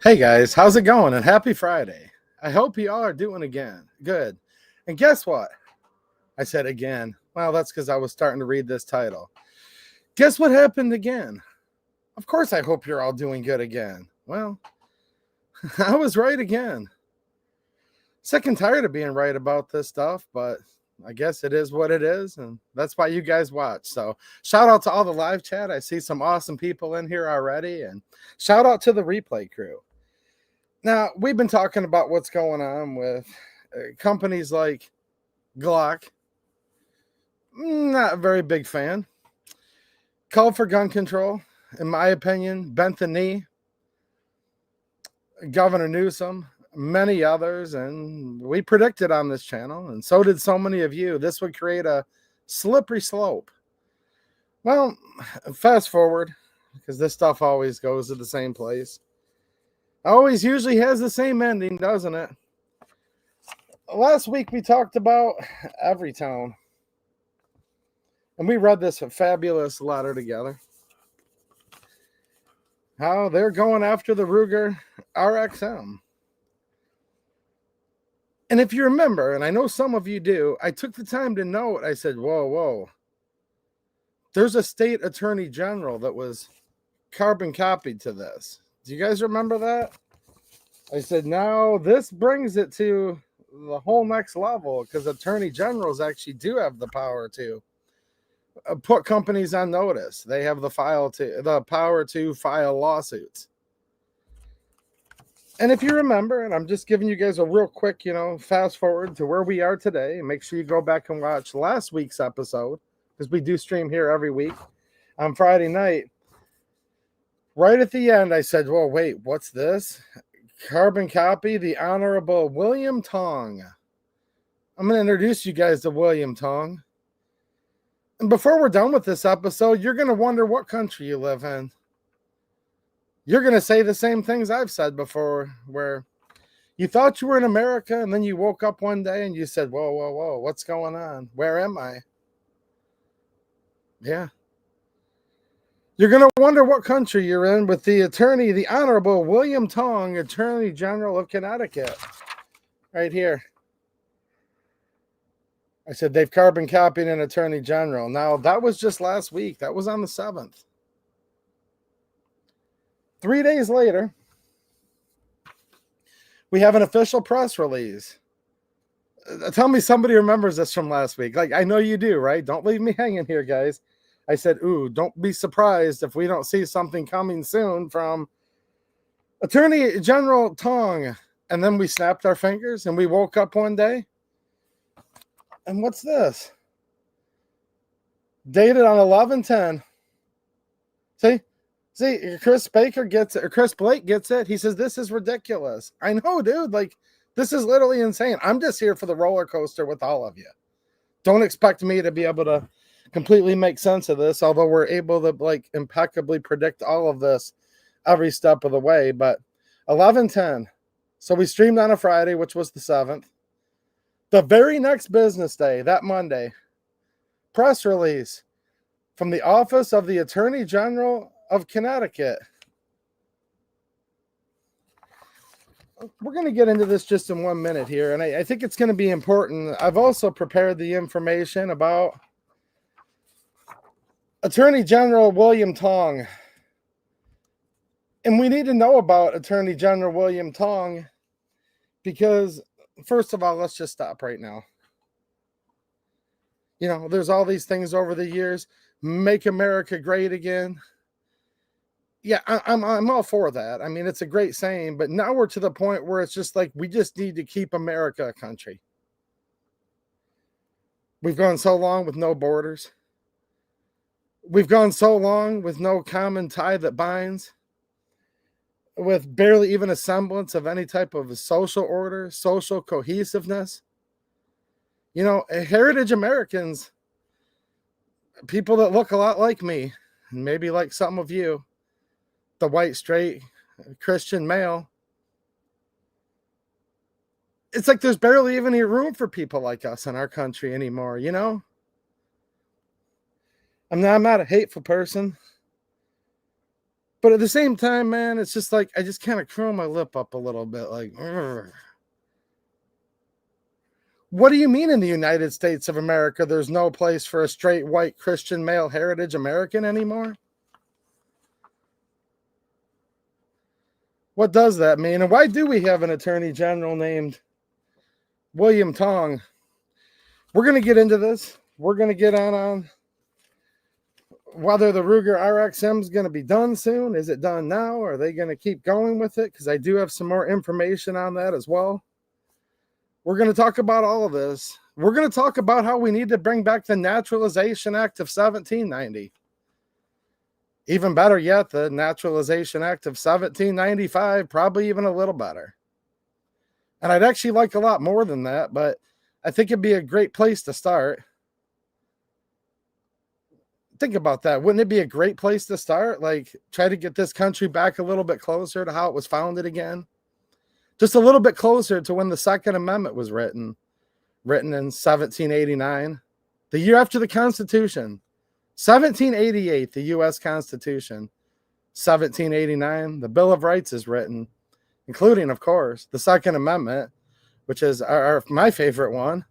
Hey guys, how's it going? And happy Friday. I hope you all are doing good. And guess what? I said again. Well, that's because I was starting to read this title. Guess what happened again? Of course, I hope you're all doing good again. Well, I was right again. Sick and tired of being right about this stuff, but I guess it is what it is, and that's why you guys watch. So shout out to all the live chat. I see some awesome people in here already, and shout out to the replay crew. Now, we've been talking about what's going on with companies like Glock. Not a very big fan. Call for gun control, in my opinion, bent the knee. Governor Newsom, many others, and we predicted on this channel, and so did so many of you, this would create a slippery slope. Well, fast forward, because this stuff always goes to the same place. Always usually has the same ending, doesn't it? Last week we talked about Everytown. And we read this fabulous letter together. How they're going after the Ruger RXM. And if you remember, and I know some of you do, I took the time to note, I said, whoa. There's a state attorney general that was carbon copied to this. Do you guys remember that? I said, now this brings it to the whole next level because attorney generals actually do have the power to put companies on notice. They have the power to file lawsuits. And if you remember, and I'm just giving you guys a real quick, fast forward to where we are today, and make sure you go back and watch last week's episode because we do stream here every week on Friday night. Right at the end, I said, well, wait, what's this? Carbon copy, the Honorable William Tong. I'm going to introduce you guys to William Tong. And before we're done with this episode, you're going to wonder what country you live in. You're going to say the same things I've said before, where you thought you were in America, and then you woke up one day and you said, whoa, what's going on? Where am I? Yeah. You're going to wonder what country you're in with the Honorable William Tong, Attorney General of Connecticut. Right here. I said they've carbon copied an Attorney General. Now, that was just last week. That was on the 7th. 3 days later, we have an official press release. Tell me somebody remembers this from last week. Like, I know you do, right? Don't leave me hanging here, guys. I said, don't be surprised if we don't see something coming soon from Attorney General Tong. And then we snapped our fingers and we woke up one day. And what's this? Dated on 11/10. See, Chris Baker gets it, or Chris Blake gets it. He says, this is ridiculous. I know, dude. Like, this is literally insane. I'm just here for the roller coaster with all of you. Don't expect me to be able to completely make sense of this, although we're able to impeccably predict all of this every step of the way. But 11/10. So we streamed on a Friday, which was the 7th. The very next business day, that Monday, press release from the Office of the Attorney General of Connecticut. We're going to get into this just in 1 minute here, and I think it's going to be important. I've also prepared the information about Attorney General William Tong. And we need to know about Attorney General William Tong because, first of all, let's just stop right now. There's all these things over the years. Make America great again. Yeah, I'm all for that. I mean, it's a great saying, but now we're to the point where it's just like we just need to keep America a country. We've gone so long with no borders. We've gone so long with no common tie that binds, with barely even a semblance of any type of social order, social cohesiveness. Heritage Americans, people that look a lot like me, and maybe like some of you, the white, straight, Christian male, it's like there's barely even any room for people like us in our country anymore, I'm not a hateful person. But at the same time, man, it's just like I just kind of curl my lip up a little bit like, "Ugh." What do you mean in the United States of America there's no place for a straight white Christian male heritage American anymore? What does that mean? And why do we have an attorney general named William Tong? We're going to get into this. We're going to get on whether the Ruger RXM is going to be done soon. Is it done now? Or are they going to keep going with it? Because I do have some more information on that as well. We're going to talk about all of this. We're going to talk about how we need to bring back the Naturalization Act of 1790. Even better yet, the Naturalization Act of 1795, probably even a little better. And I'd actually like a lot more than that, but I think it'd be a great place to start. Think about that. Wouldn't it be a great place to start? Like, try to get this country back a little bit closer to how it was founded again. Just a little bit closer to when the Second Amendment was written in 1789, the year after the Constitution. 1788, the U.S. Constitution. 1789, the Bill of Rights is written, including, of course, the Second Amendment, which is my favorite one.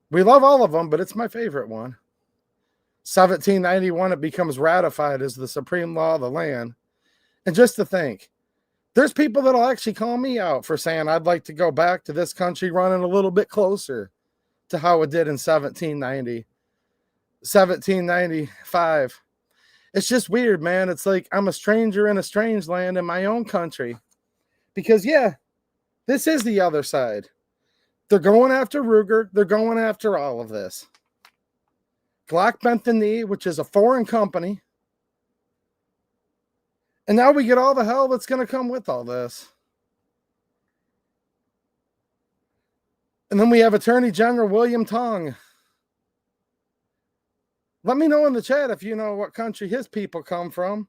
We love all of them, but it's my favorite one. 1791, it becomes ratified as the supreme law of the land. And just to think, there's people that'll actually call me out for saying I'd like to go back to this country running a little bit closer to how it did in 1790, 1795. It's just weird, man. It's like I'm a stranger in a strange land in my own country. Because, yeah, this is the other side. They're going after Ruger. They're going after all of this. Glock bent the knee, which is a foreign company. And now we get all the hell that's going to come with all this. And then we have Attorney General William Tong. Let me know in the chat if you know what country his people come from.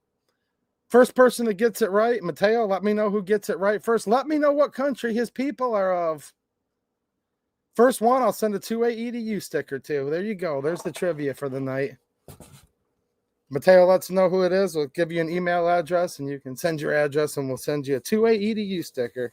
First person that gets it right, Mateo, let me know who gets it right first. Let me know what country his people are of. First one, I'll send a 2A EDU sticker to. There you go. There's the trivia for the night. Mateo lets know who it is. We'll give you an email address, and you can send your address, and we'll send you a 2A EDU sticker.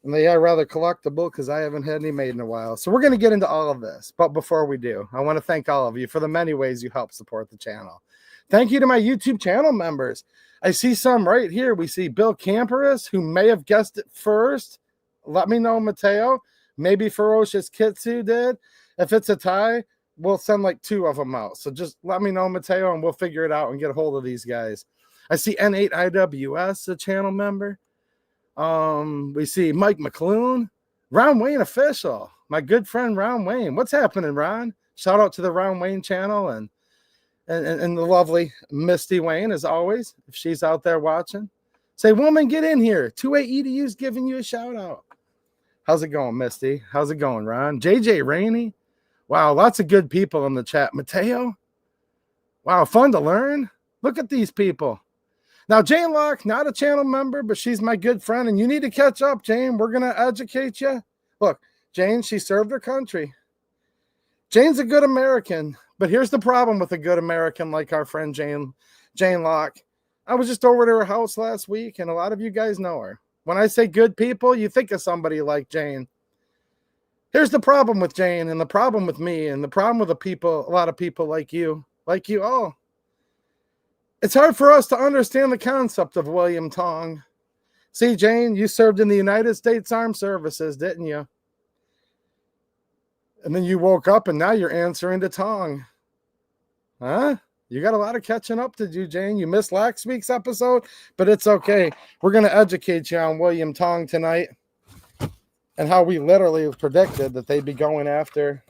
And they are rather collectible because I haven't had any made in a while. So we're going to get into all of this. But before we do, I want to thank all of you for the many ways you help support the channel. Thank you to my YouTube channel members. I see some right here. We see Bill Camperus, who may have guessed it first. Let me know, Mateo. Maybe Ferocious Kitsu did. If it's a tie, we'll send like 2 of them out. So just let me know, Mateo, and we'll figure it out and get a hold of these guys. I see N8IWS, a channel member. We see Mike McClune, Ron Wayne official, my good friend Ron Wayne. What's happening, Ron? Shout out to the Ron Wayne channel and the lovely Misty Wayne, as always, if she's out there watching. Say, woman, get in here. 2A EDU's giving you a shout out. How's it going, Misty? How's it going, Ron? JJ Rainey. Wow, lots of good people in the chat. Mateo. Wow, fun to learn. Look at these people. Now, Jane Locke, not a channel member, but she's my good friend, and you need to catch up, Jane. We're going to educate you. Look, Jane, she served her country. Jane's a good American, but here's the problem with a good American like our friend Jane Locke. I was just over to her house last week, and a lot of you guys know her. When I say good people, you think of somebody like Jane. Here's the problem with Jane, and the problem with me, and the problem with a lot of people like you all. It's hard for us to understand the concept of William Tong. See, Jane, you served in the United States Armed Services, didn't you? And then you woke up and now you're answering to Tong. Huh? You got a lot of catching up to do, Jane. You missed last week's episode, but it's okay. We're going to educate you on William Tong tonight and how we literally predicted that they'd be going after.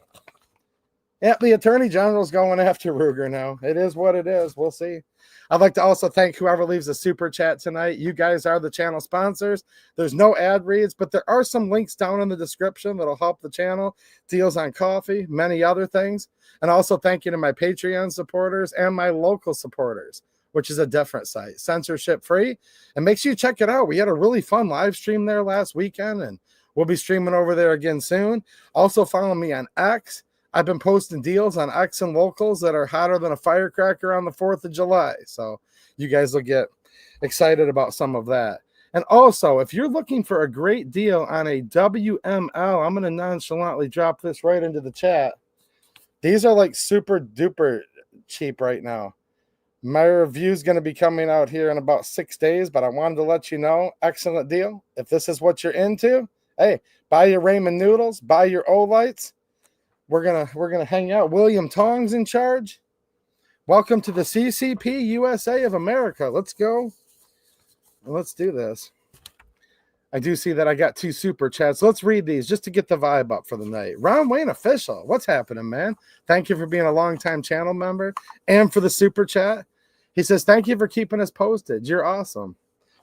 Yeah, the Attorney General's going after Ruger now. It is what it is. We'll see. I'd like to also thank whoever leaves a super chat tonight. You guys are the channel sponsors. There's no ad reads, but there are some links down in the description that'll help the channel. Deals on coffee, many other things. And also thank you to my Patreon supporters and my local supporters, which is a different site, censorship free. And make sure you check it out. We had a really fun live stream there last weekend, and we'll be streaming over there again soon. Also follow me on X. I've been posting deals on X and locals that are hotter than a firecracker on the 4th of July. So you guys will get excited about some of that. And also, if you're looking for a great deal on a WML, I'm going to nonchalantly drop this right into the chat. These are like super duper cheap right now. My review is going to be coming out here in about 6 days, but I wanted to let you know, excellent deal. If this is what you're into, hey, buy your ramen noodles, buy your Olites. We're gonna hang out. William Tong's in charge. Welcome to the CCP USA of America. Let's go. Let's do this. I do see that I got 2 super chats. Let's read these just to get the vibe up for the night. Ron Wayne Official. What's happening, man? Thank you for being a longtime channel member and for the super chat. He says, thank you for keeping us posted. You're awesome.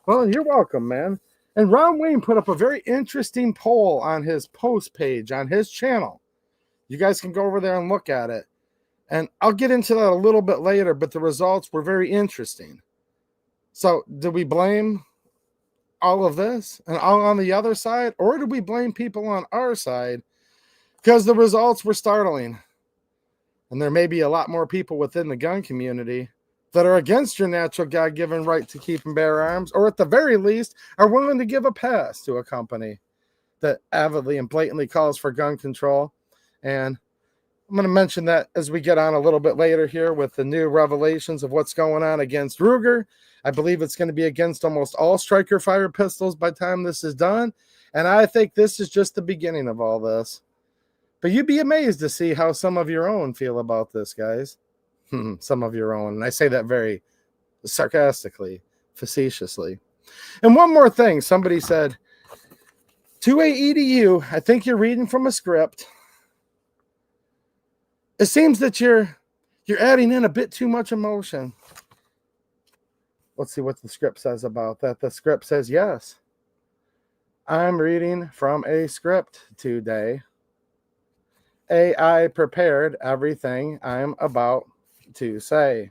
Well, you're welcome, man. And Ron Wayne put up a very interesting poll on his post page on his channel. You guys can go over there and look at it. And I'll get into that a little bit later, but the results were very interesting. So, do we blame all of this and all on the other side? Or do we blame people on our side? Because the results were startling. And there may be a lot more people within the gun community that are against your natural God-given right to keep and bear arms, or at the very least, are willing to give a pass to a company that avidly and blatantly calls for gun control. And I'm going to mention that as we get on a little bit later here with the new revelations of what's going on against Ruger. I believe it's going to be against almost all striker fire pistols by the time this is done. And I think this is just the beginning of all this. But you'd be amazed to see how some of your own feel about this, guys. Some of your own. And I say that very sarcastically, facetiously. And one more thing. Somebody said, 2A Edu, I think you're reading from a script. It seems that you're adding in a bit too much emotion. Let's see what the script says about that. The script says, yes, I'm reading from a script today. AI prepared everything I'm about to say.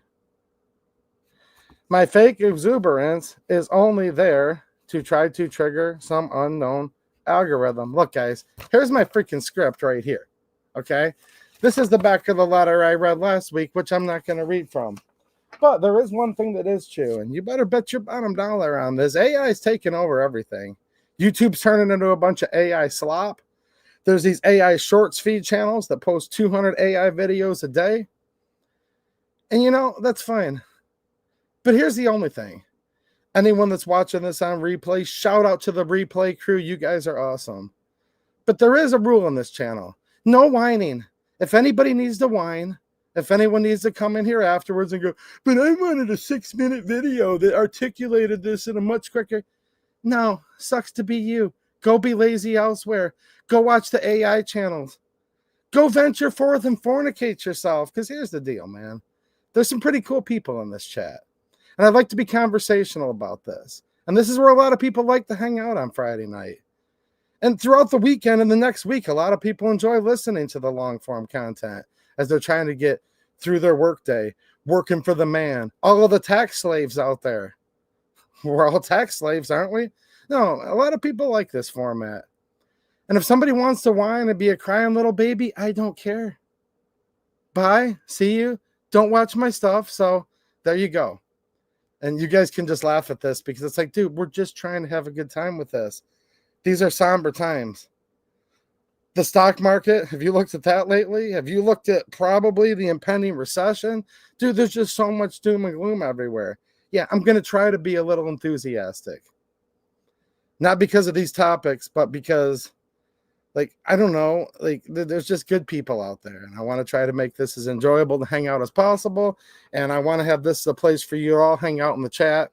My fake exuberance is only there to try to trigger some unknown algorithm. Look, guys, here's my freaking script right here. Okay? This is the back of the letter I read last week, which I'm not going to read from. But there is one thing that is true, and you better bet your bottom dollar on this. AI is taking over everything. YouTube's turning into a bunch of AI slop. There's these AI shorts feed channels that post 200 AI videos a day. And you know, that's fine. But here's the only thing. Anyone that's watching this on replay, shout out to the replay crew. You guys are awesome. But there is a rule on this channel. No whining. If anybody needs to whine, if anyone needs to come in here afterwards and go, but I wanted a 6-minute video that articulated this in a much quicker. No, sucks to be you. Go be lazy elsewhere. Go watch the AI channels. Go venture forth and fornicate yourself. Because here's the deal, man. There's some pretty cool people in this chat. And I'd like to be conversational about this. And this is where a lot of people like to hang out on Friday night. And throughout the weekend and the next week, a lot of people enjoy listening to the long-form content as they're trying to get through their workday, working for the man. All of the tax slaves out there. We're all tax slaves, aren't we? No, a lot of people like this format. And if somebody wants to whine and be a crying little baby, I don't care. Bye. See you. Don't watch my stuff. So there you go. And you guys can just laugh at this because it's like, dude, we're just trying to have a good time with this. These are somber times. The stock market, have you looked at that lately? Have you looked at probably the impending recession? Dude, there's just so much doom and gloom everywhere. Yeah, I'm going to try to be a little enthusiastic. Not because of these topics, but because, like, I don't know, like, there's just good people out there. And I want to try to make this as enjoyable to hang out as possible. And I want to have this a place for you all, hang out in the chat.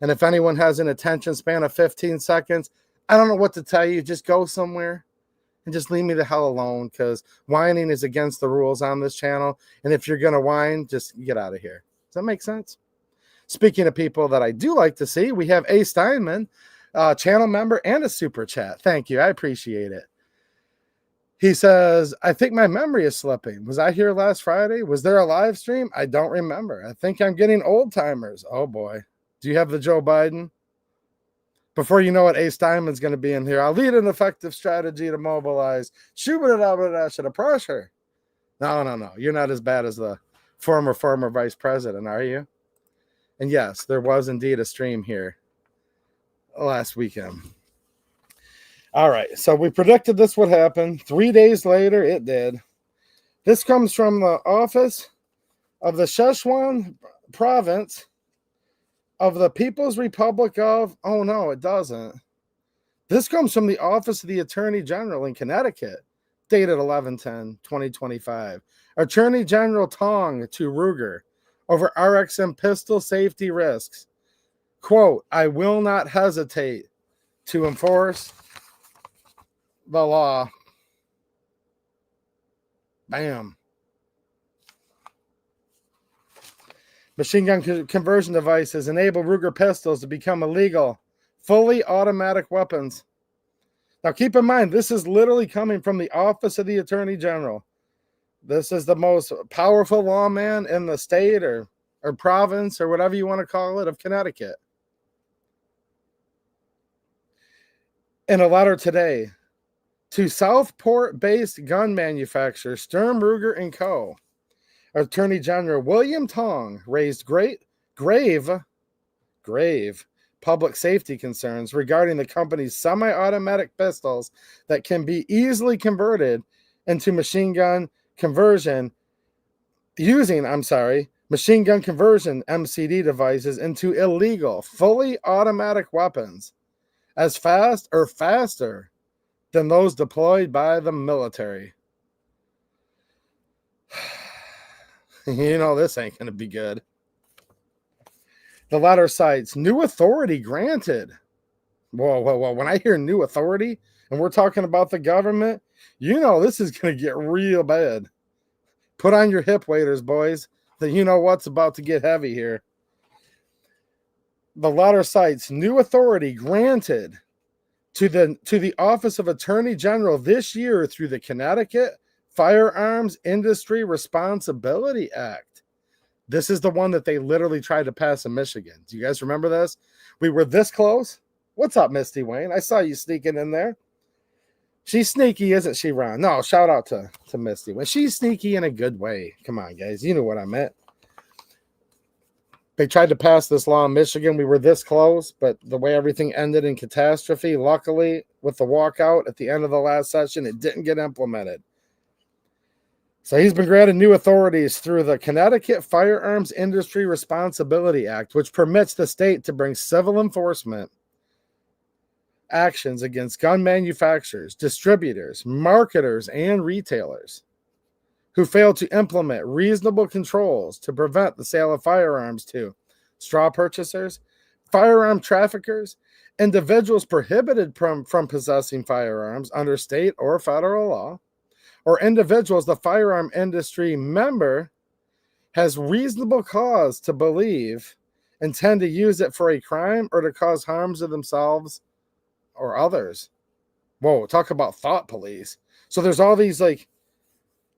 And if anyone has an attention span of 15 seconds, I don't know what to tell you. Just go somewhere and just leave me the hell alone, because whining is against the rules on this channel. And if you're going to whine, just get out of here. Does that make sense? Speaking of people that I do like to see, we have A. Steinman, channel member and a super chat. Thank you. I appreciate it. He says, I think my memory is slipping. Was I here last Friday? Was there a live stream? I don't remember. I think I'm getting old timers. Oh, boy. Do you have the Joe Biden? Before you know it, A. Steinman's going to be in here. I'll lead an effective strategy to mobilize. Shoot it out of the pressure. No. You're not as bad as the former vice president, are you? And yes, there was indeed a stream here last weekend. All right, so we predicted this would happen. 3 days later, it did. This comes from the office of the Sichuan province of the People's Republic of... Oh, no, it doesn't. This comes from the office of the Attorney General in Connecticut, dated 11/10/2025. Attorney General Tong to Ruger over RXM pistol safety risks. Quote, I will not hesitate to enforce the law. Bam. Machine gun conversion devices enable Ruger pistols to become illegal, fully automatic weapons. Now, keep in mind, this is literally coming from the office of the Attorney General. This is the most powerful lawman in the state or province or whatever you want to call it of Connecticut. In a letter today to Southport-based gun manufacturer Sturm Ruger & Co., Attorney General William Tong raised grave public safety concerns regarding the company's semi-automatic pistols that can be easily converted into machine gun conversion machine gun conversion MCD devices into illegal, fully automatic weapons as fast or faster than those deployed by the military. You know this ain't going to be good. The letter cites new authority granted. Whoa. When I hear new authority and we're talking about the government, you know this is going to get real bad. Put on your hip waders, boys. That you know what's about to get heavy here. The letter cites new authority granted to the Office of Attorney General this year through the Connecticut Firearms Industry Responsibility Act. This is the one that they literally tried to pass in Michigan. Do you guys remember this? We were this close. What's up, Misty Wayne? I saw you sneaking in there. She's sneaky, isn't she, Ron? No, shout out to Misty Wayne. She's sneaky in a good way. Come on, guys. You know what I meant. They tried to pass this law in Michigan. We were this close, but the way everything ended in catastrophe, luckily, with the walkout at the end of the last session, it didn't get implemented. So he's been granted new authorities through the Connecticut Firearms Industry Responsibility Act, which permits the state to bring civil enforcement actions against gun manufacturers, distributors, marketers, and retailers who fail to implement reasonable controls to prevent the sale of firearms to straw purchasers, firearm traffickers, individuals prohibited from possessing firearms under state or federal law, or individuals the firearm industry member has reasonable cause to believe intend to use it for a crime or to cause harm to themselves or others. Whoa, talk about thought police. So there's all these like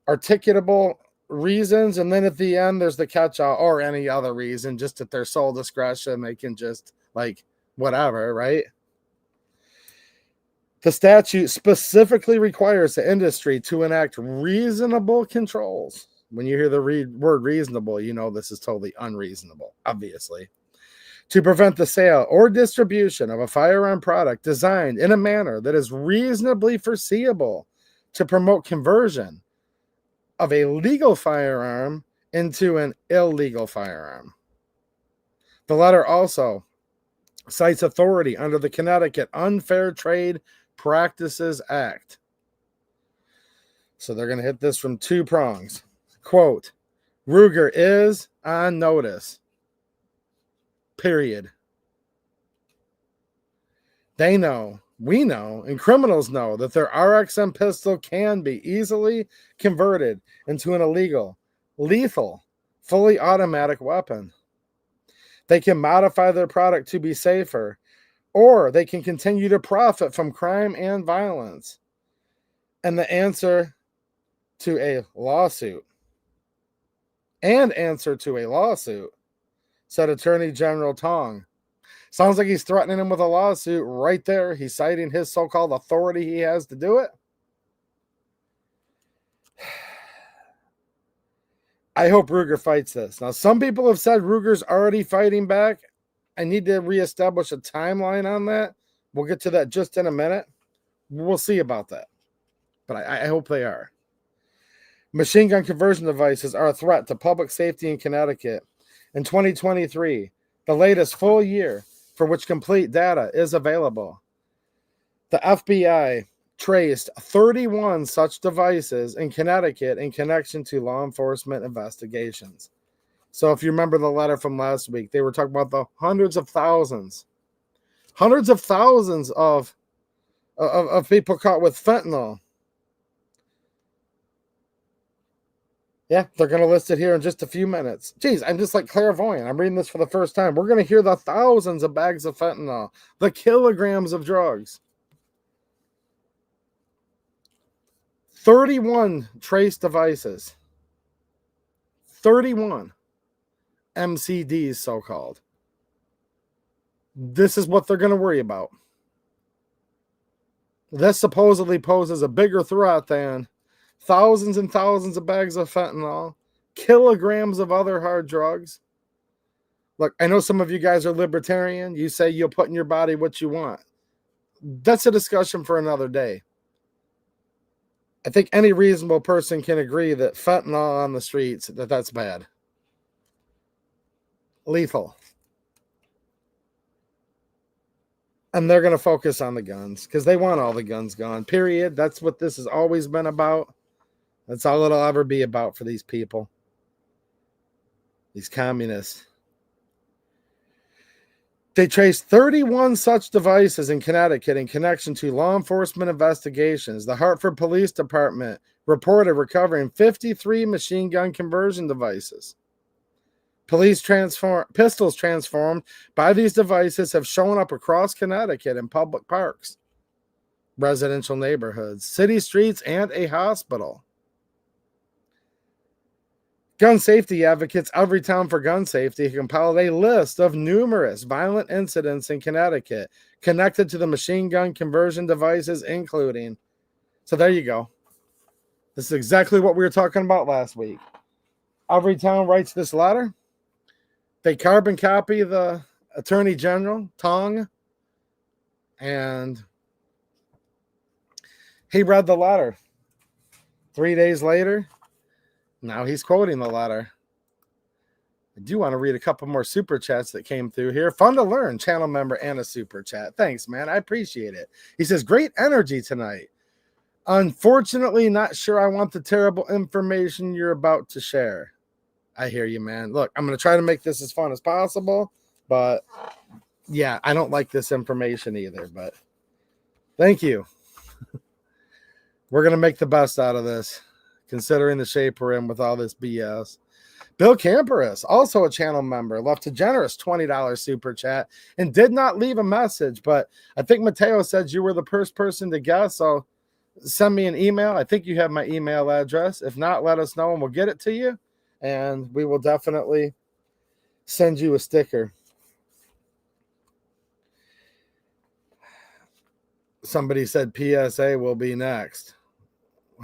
articulable reasons, and then at the end there's the catch-all or any other reason, just at their sole discretion they can just like whatever, right? The statute specifically requires the industry to enact reasonable controls. When you hear the word reasonable, you know this is totally unreasonable, obviously. To prevent the sale or distribution of a firearm product designed in a manner that is reasonably foreseeable to promote conversion of a legal firearm into an illegal firearm. The letter also cites authority under the Connecticut Unfair Trade Practices Act. So they're going to hit this from two prongs. Quote, Ruger is on notice. Period. They know, we know, and criminals know that their RXM pistol can be easily converted into an illegal, lethal, fully automatic weapon. They can modify their product to be safer, or they can continue to profit from crime and violence. And the answer to a lawsuit, said Attorney General Tong. Sounds like he's threatening him with a lawsuit right there. He's citing his so-called authority he has to do it. I hope Ruger fights this. Now, some people have said Ruger's already fighting back. I need to reestablish a timeline on that. We'll get to that just in a minute. We'll see about that. But I hope they are. Machine gun conversion devices are a threat to public safety in Connecticut. In 2023, the latest full year for which complete data is available, the FBI traced 31 such devices in Connecticut in connection to law enforcement investigations. So if you remember the letter from last week, they were talking about the hundreds of thousands of people caught with fentanyl. Yeah, they're going to list it here in just a few minutes. Geez, I'm just like clairvoyant. I'm reading this for the first time. We're going to hear the thousands of bags of fentanyl, the kilograms of drugs. 31 trace devices. 31 MCDs, so-called. This is what they're going to worry about. This supposedly poses a bigger threat than thousands and thousands of bags of fentanyl, kilograms of other hard drugs. Look, I know some of you guys are libertarian. You say you'll put in your body what you want. That's a discussion for another day. I think any reasonable person can agree that fentanyl on the streets, that's bad. Lethal. And they're going to focus on the guns because they want all the guns gone, period. That's what this has always been about. That's all it'll ever be about for these people. These communists. They traced 31 such devices in Connecticut in connection to law enforcement investigations. The Hartford Police Department reported recovering 53 machine gun conversion devices. Pistols transformed by these devices have shown up across Connecticut in public parks, residential neighborhoods, city streets, and a hospital. Gun safety advocates Everytown for Gun Safety compiled a list of numerous violent incidents in Connecticut connected to the machine gun conversion devices, including. So there you go. This is exactly what we were talking about last week. Everytown writes this letter. They carbon copy the Attorney General, Tong, and he read the letter. 3 days later, now he's quoting the letter. I do want to read a couple more super chats that came through here. Fun to learn, channel member and a super chat. Thanks, man. I appreciate it. He says, great energy tonight. Unfortunately, not sure I want the terrible information you're about to share. I hear you, man. Look, I'm going to try to make this as fun as possible, but yeah, I don't like this information either, but thank you. We're going to make the best out of this, considering the shape we're in with all this BS. Bill Camperus, also a channel member, left a generous $20 super chat and did not leave a message, but I think Mateo said you were the first person to guess, so send me an email. I think you have my email address. If not, let us know and we'll get it to you. And we will definitely send you a sticker. Somebody said PSA will be next.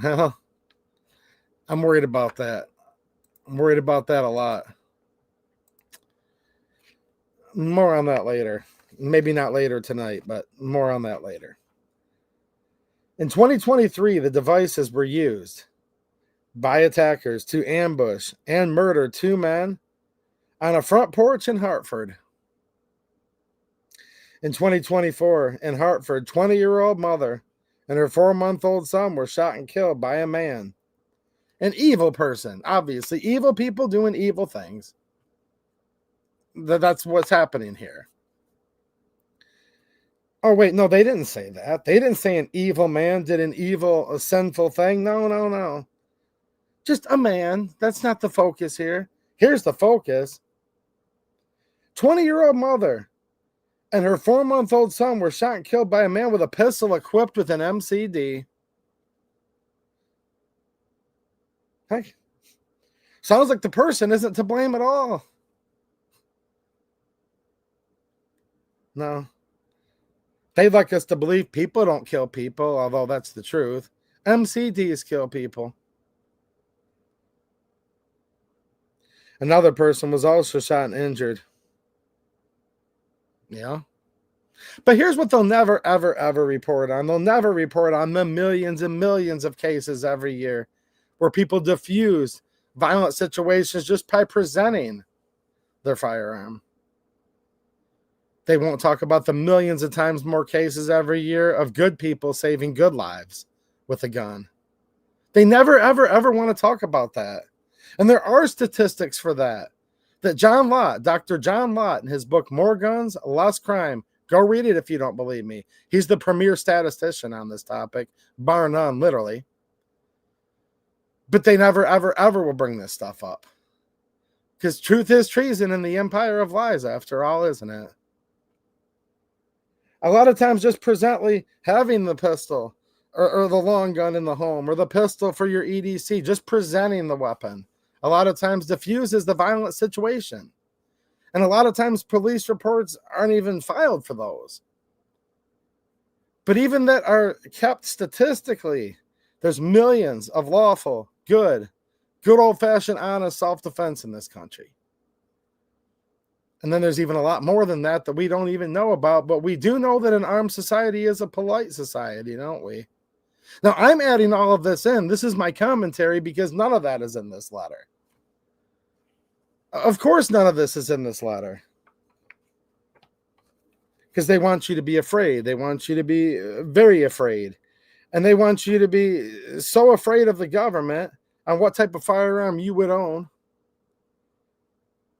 Well, I'm worried about that. I'm worried about that a lot. More on that later. Maybe not later tonight, but more on that later. In 2023, the devices were used by attackers to ambush and murder 2 men on a front porch in Hartford. In 2024, in Hartford, 20-year-old mother and her 4-month-old son were shot and killed by a man. An evil person, obviously. Evil people doing evil things. That's what's happening here. Oh, wait, no, they didn't say that. They didn't say an evil man did a sinful thing. No. Just a man. That's not the focus here. Here's the focus. 20-year-old mother and her 4-month-old son were shot and killed by a man with a pistol equipped with an MCD. Heck, sounds like the person isn't to blame at all. No. They'd like us to believe people don't kill people, although that's the truth. MCDs kill people. Another person was also shot and injured. Yeah. But here's what they'll never, ever, ever report on. They'll never report on the millions and millions of cases every year where people diffuse violent situations just by presenting their firearm. They won't talk about the millions of times more cases every year of good people saving good lives with a gun. They never, ever, ever want to talk about that. And there are statistics for that. That John Lott, Dr. John Lott, in his book, More Guns, Less Crime, go read it if you don't believe me. He's the premier statistician on this topic, bar none, literally. But they never, ever, ever will bring this stuff up. Because truth is treason in the empire of lies, after all, isn't it? A lot of times just presently having the pistol or the long gun in the home or the pistol for your EDC, just presenting the weapon, a lot of times diffuses the violent situation. And a lot of times police reports aren't even filed for those. But even that are kept statistically, there's millions of lawful, good old-fashioned, honest self-defense in this country. And then there's even a lot more than that we don't even know about. But we do know that an armed society is a polite society, don't we? Now, I'm adding all of this in. This is my commentary because none of that is in this letter. Of course, none of this is in this letter. Because they want you to be afraid. They want you to be very afraid. And they want you to be so afraid of the government on what type of firearm you would own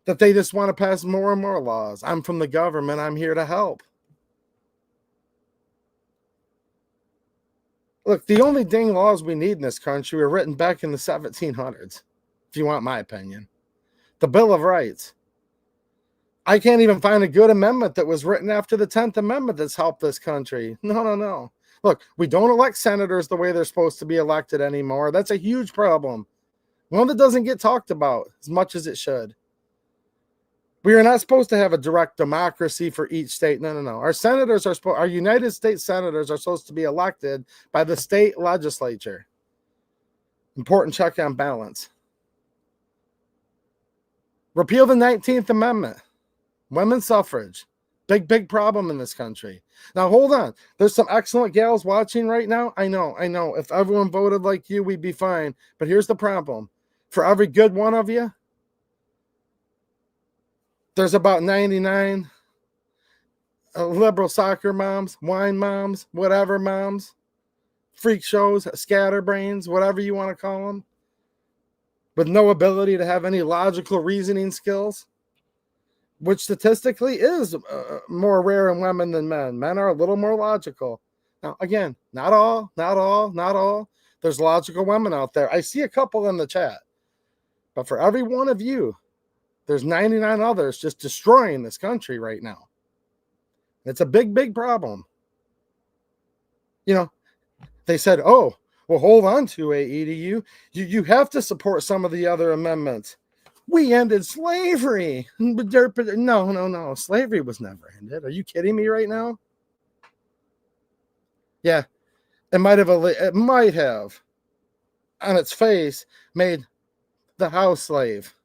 that they just want to pass more and more laws. I'm from the government. I'm here to help. Look, the only dang laws we need in this country were written back in the 1700s, if you want my opinion. The Bill of Rights. I can't even find a good amendment that was written after the 10th Amendment that's helped this country. No. Look, we don't elect senators the way they're supposed to be elected anymore. That's a huge problem. One that doesn't get talked about as much as it should. We are not supposed to have a direct democracy for each state. No. Our United States senators are supposed to be elected by the state legislature. Important check and balance. Repeal the 19th Amendment. Women's suffrage. Big problem in this country. Now, hold on. There's some excellent gals watching right now. I know. If everyone voted like you, we'd be fine. But here's the problem. For every good one of you, there's about 99 liberal soccer moms, wine moms, whatever moms, freak shows, scatterbrains, whatever you want to call them, with no ability to have any logical reasoning skills, which statistically is more rare in women than men. Men are a little more logical. Now, again, not all. There's logical women out there. I see a couple in the chat. But for every one of you, there's 99 others just destroying this country right now. It's a big problem. They said, oh, well, hold on to AEDU. You have to support some of the other amendments. We ended slavery. No. Slavery was never ended. Are you kidding me right now? Yeah, it might have on its face made the house slave,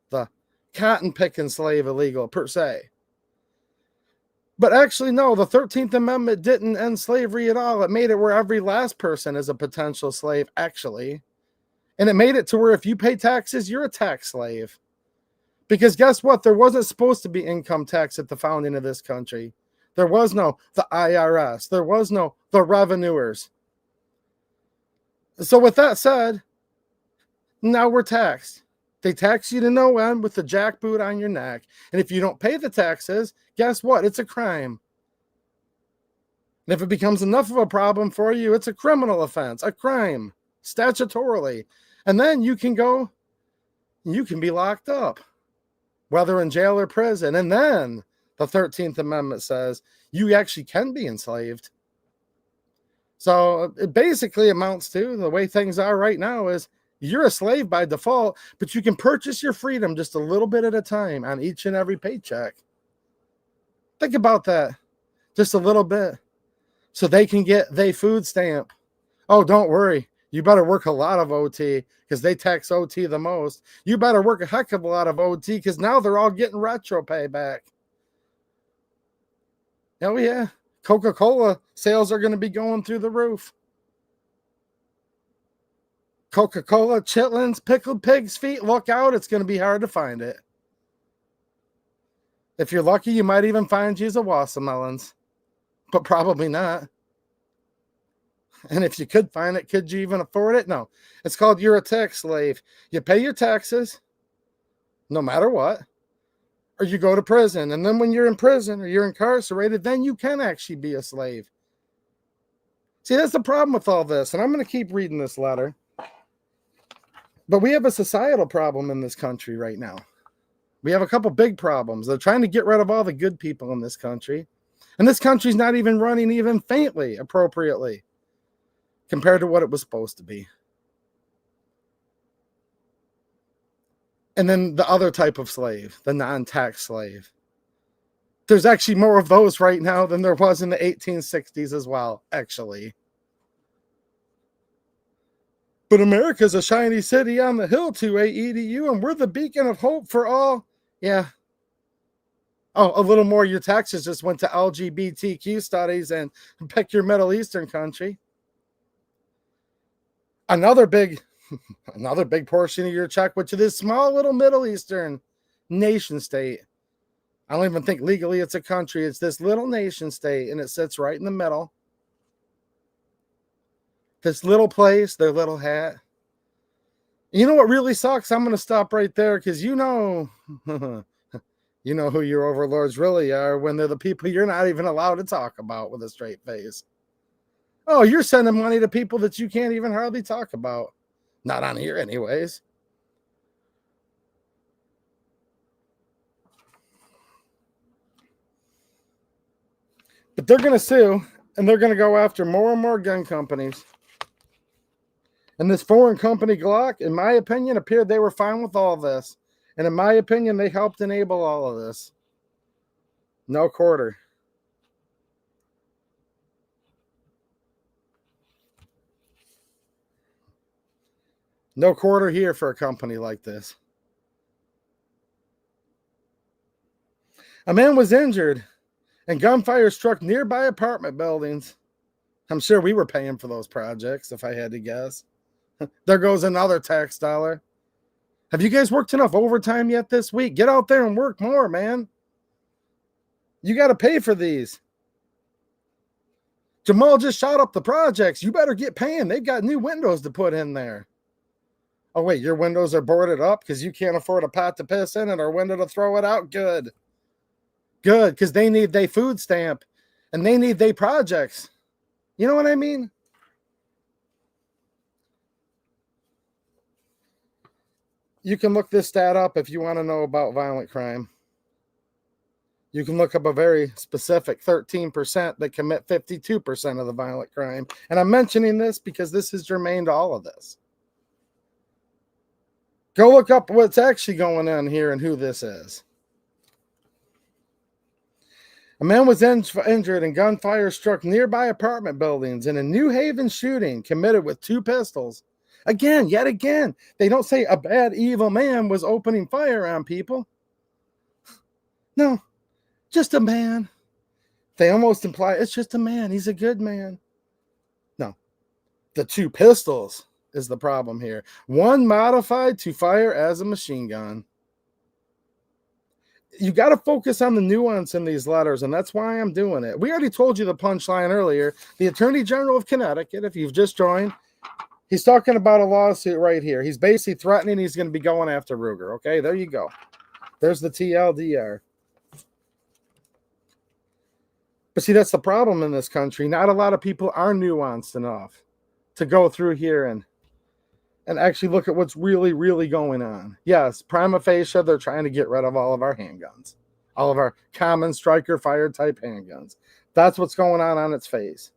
the cotton picking slave illegal per se. But actually, no, the 13th Amendment didn't end slavery at all. It made it where every last person is a potential slave, actually. And it made it to where if you pay taxes, you're a tax slave. Because guess what? There wasn't supposed to be income tax at the founding of this country. There was no the IRS. There was no the revenuers. So with that said, now we're taxed. They tax you to no end with the jackboot on your neck. And if you don't pay the taxes, guess what? It's a crime. And if it becomes enough of a problem for you, it's a criminal offense, a crime, statutorily. And then you can be locked up, whether in jail or prison. And then the 13th Amendment says you actually can be enslaved. So it basically amounts to the way things are right now is you're a slave by default, but you can purchase your freedom just a little bit at a time on each and every paycheck. Think about that just a little bit so they can get their food stamp. Oh, don't worry. You better work a lot of OT because they tax OT the most. You better work a heck of a lot of OT because now they're all getting retro payback. Oh, yeah. Coca-Cola sales are going to be going through the roof. Coca-Cola, chitlins, pickled pig's feet. Look out. It's going to be hard to find it. If you're lucky, you might even find you a watermelons, but probably not. And if you could find it, could you even afford it? No. It's called you're a tax slave. You pay your taxes, no matter what, or you go to prison. And then when you're in prison or you're incarcerated, then you can actually be a slave. See, that's the problem with all this. And I'm going to keep reading this letter. But we have a societal problem in this country right now. We have a couple big problems. They're trying to get rid of all the good people in this country. And this country's not even running even faintly appropriately compared to what it was supposed to be. And then the other type of slave, the non-tax slave. There's actually more of those right now than there was in the 1860s as well, actually. But America's a shiny city on the hill to AEDU, and we're the beacon of hope for all. Yeah. Oh, a little more. Your taxes just went to LGBTQ studies and pick your Middle Eastern country. Another big portion of your check, which is this small little Middle Eastern nation state. I don't even think legally it's a country. It's this little nation state, and it sits right in the middle. This little place, their little hat. You know what really sucks? I'm going to stop right there because you know who your overlords really are when they're the people you're not even allowed to talk about with a straight face. Oh, you're sending money to people that you can't even hardly talk about. Not on here anyways. But they're going to sue, and they're going to go after more and more gun companies. And this foreign company, Glock, in my opinion, appeared they were fine with all this. And in my opinion, they helped enable all of this. No quarter. No quarter here for a company like this. A man was injured and gunfire struck nearby apartment buildings. I'm sure we were paying for those projects, if I had to guess. There goes another tax dollar. Have you guys worked enough overtime yet this week? Get out there and work more, man. You got to pay for these. Jamal just shot up the projects. You better get paying. They've got new windows to put in there. Oh, wait, your windows are boarded up because you can't afford a pot to piss in it or a window to throw it out? Good. Good, because they need their food stamp and they need their projects. You know what I mean? You can look this stat up if you want to know about violent crime. You can look up a very specific 13% that commit 52% of the violent crime. And I'm mentioning this because this is germane to all of this. Go look up what's actually going on here and who this is. A man was injured and gunfire struck nearby apartment buildings in a New Haven shooting committed with 2 pistols. Again, yet again, they don't say a bad, evil man was opening fire on people. No, just a man. They almost imply it's just a man. He's a good man. No, the 2 pistols is the problem here. One modified to fire as a machine gun. You got to focus on the nuance in these letters, and that's why I'm doing it. We already told you the punchline earlier. The Attorney General of Connecticut, if you've just joined, he's talking about a lawsuit right here. He's basically threatening he's going to be going after Ruger. Okay, there you go. There's the TLDR. But see, that's the problem in this country. Not a lot of people are nuanced enough to go through here and actually look at what's really, really going on. Yes, prima facie, they're trying to get rid of all of our handguns. All of our common striker fire type handguns. That's what's going on its face.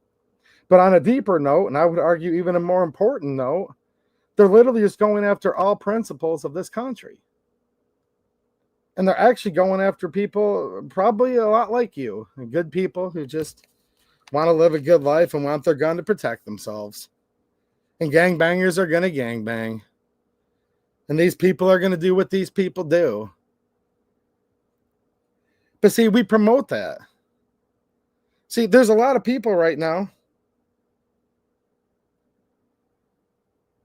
But on a deeper note, and I would argue even a more important note, they're literally just going after all principles of this country. And they're actually going after people probably a lot like you. Good people who just want to live a good life and want their gun to protect themselves. And gangbangers are going to gangbang. And these people are going to do what these people do. But see, we promote that. See, there's a lot of people right now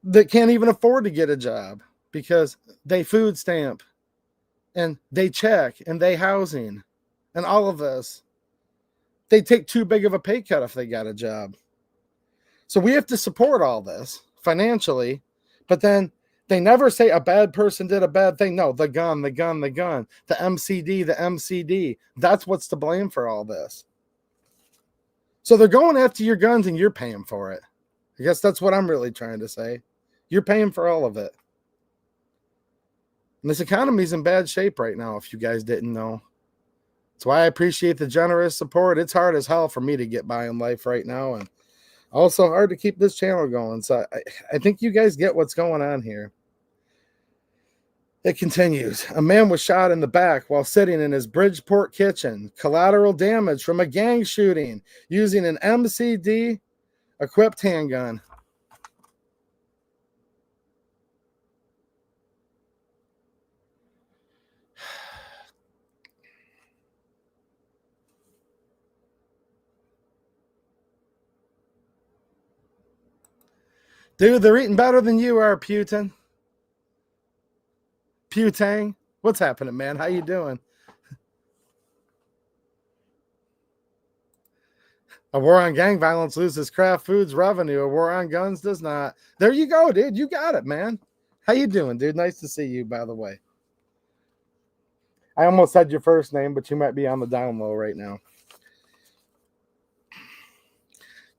that can't even afford to get a job because they food stamp and they check and they housing and all of this. They take too big of a pay cut if they got a job. So we have to support all this financially, but then they never say a bad person did a bad thing. No, the gun, the MCD, the MCD. That's what's to blame for all this. So they're going after your guns and you're paying for it. I guess that's what I'm really trying to say. You're paying for all of it. And this economy's in bad shape right now, if you guys didn't know. That's why I appreciate the generous support. It's hard as hell for me to get by in life right now, and also hard to keep this channel going. So I think you guys get what's going on here. It continues. A man was shot in the back while sitting in his Bridgeport kitchen. Collateral damage from a gang shooting using an MCD equipped handgun. Dude, they're eating better than you are, Putin. Putang. What's happening, man? How you doing? A war on gang violence loses Kraft Foods revenue. A war on guns does not. There you go, dude. You got it, man. How you doing, dude? Nice to see you, by the way. I almost said your first name, but you might be on the down low right now.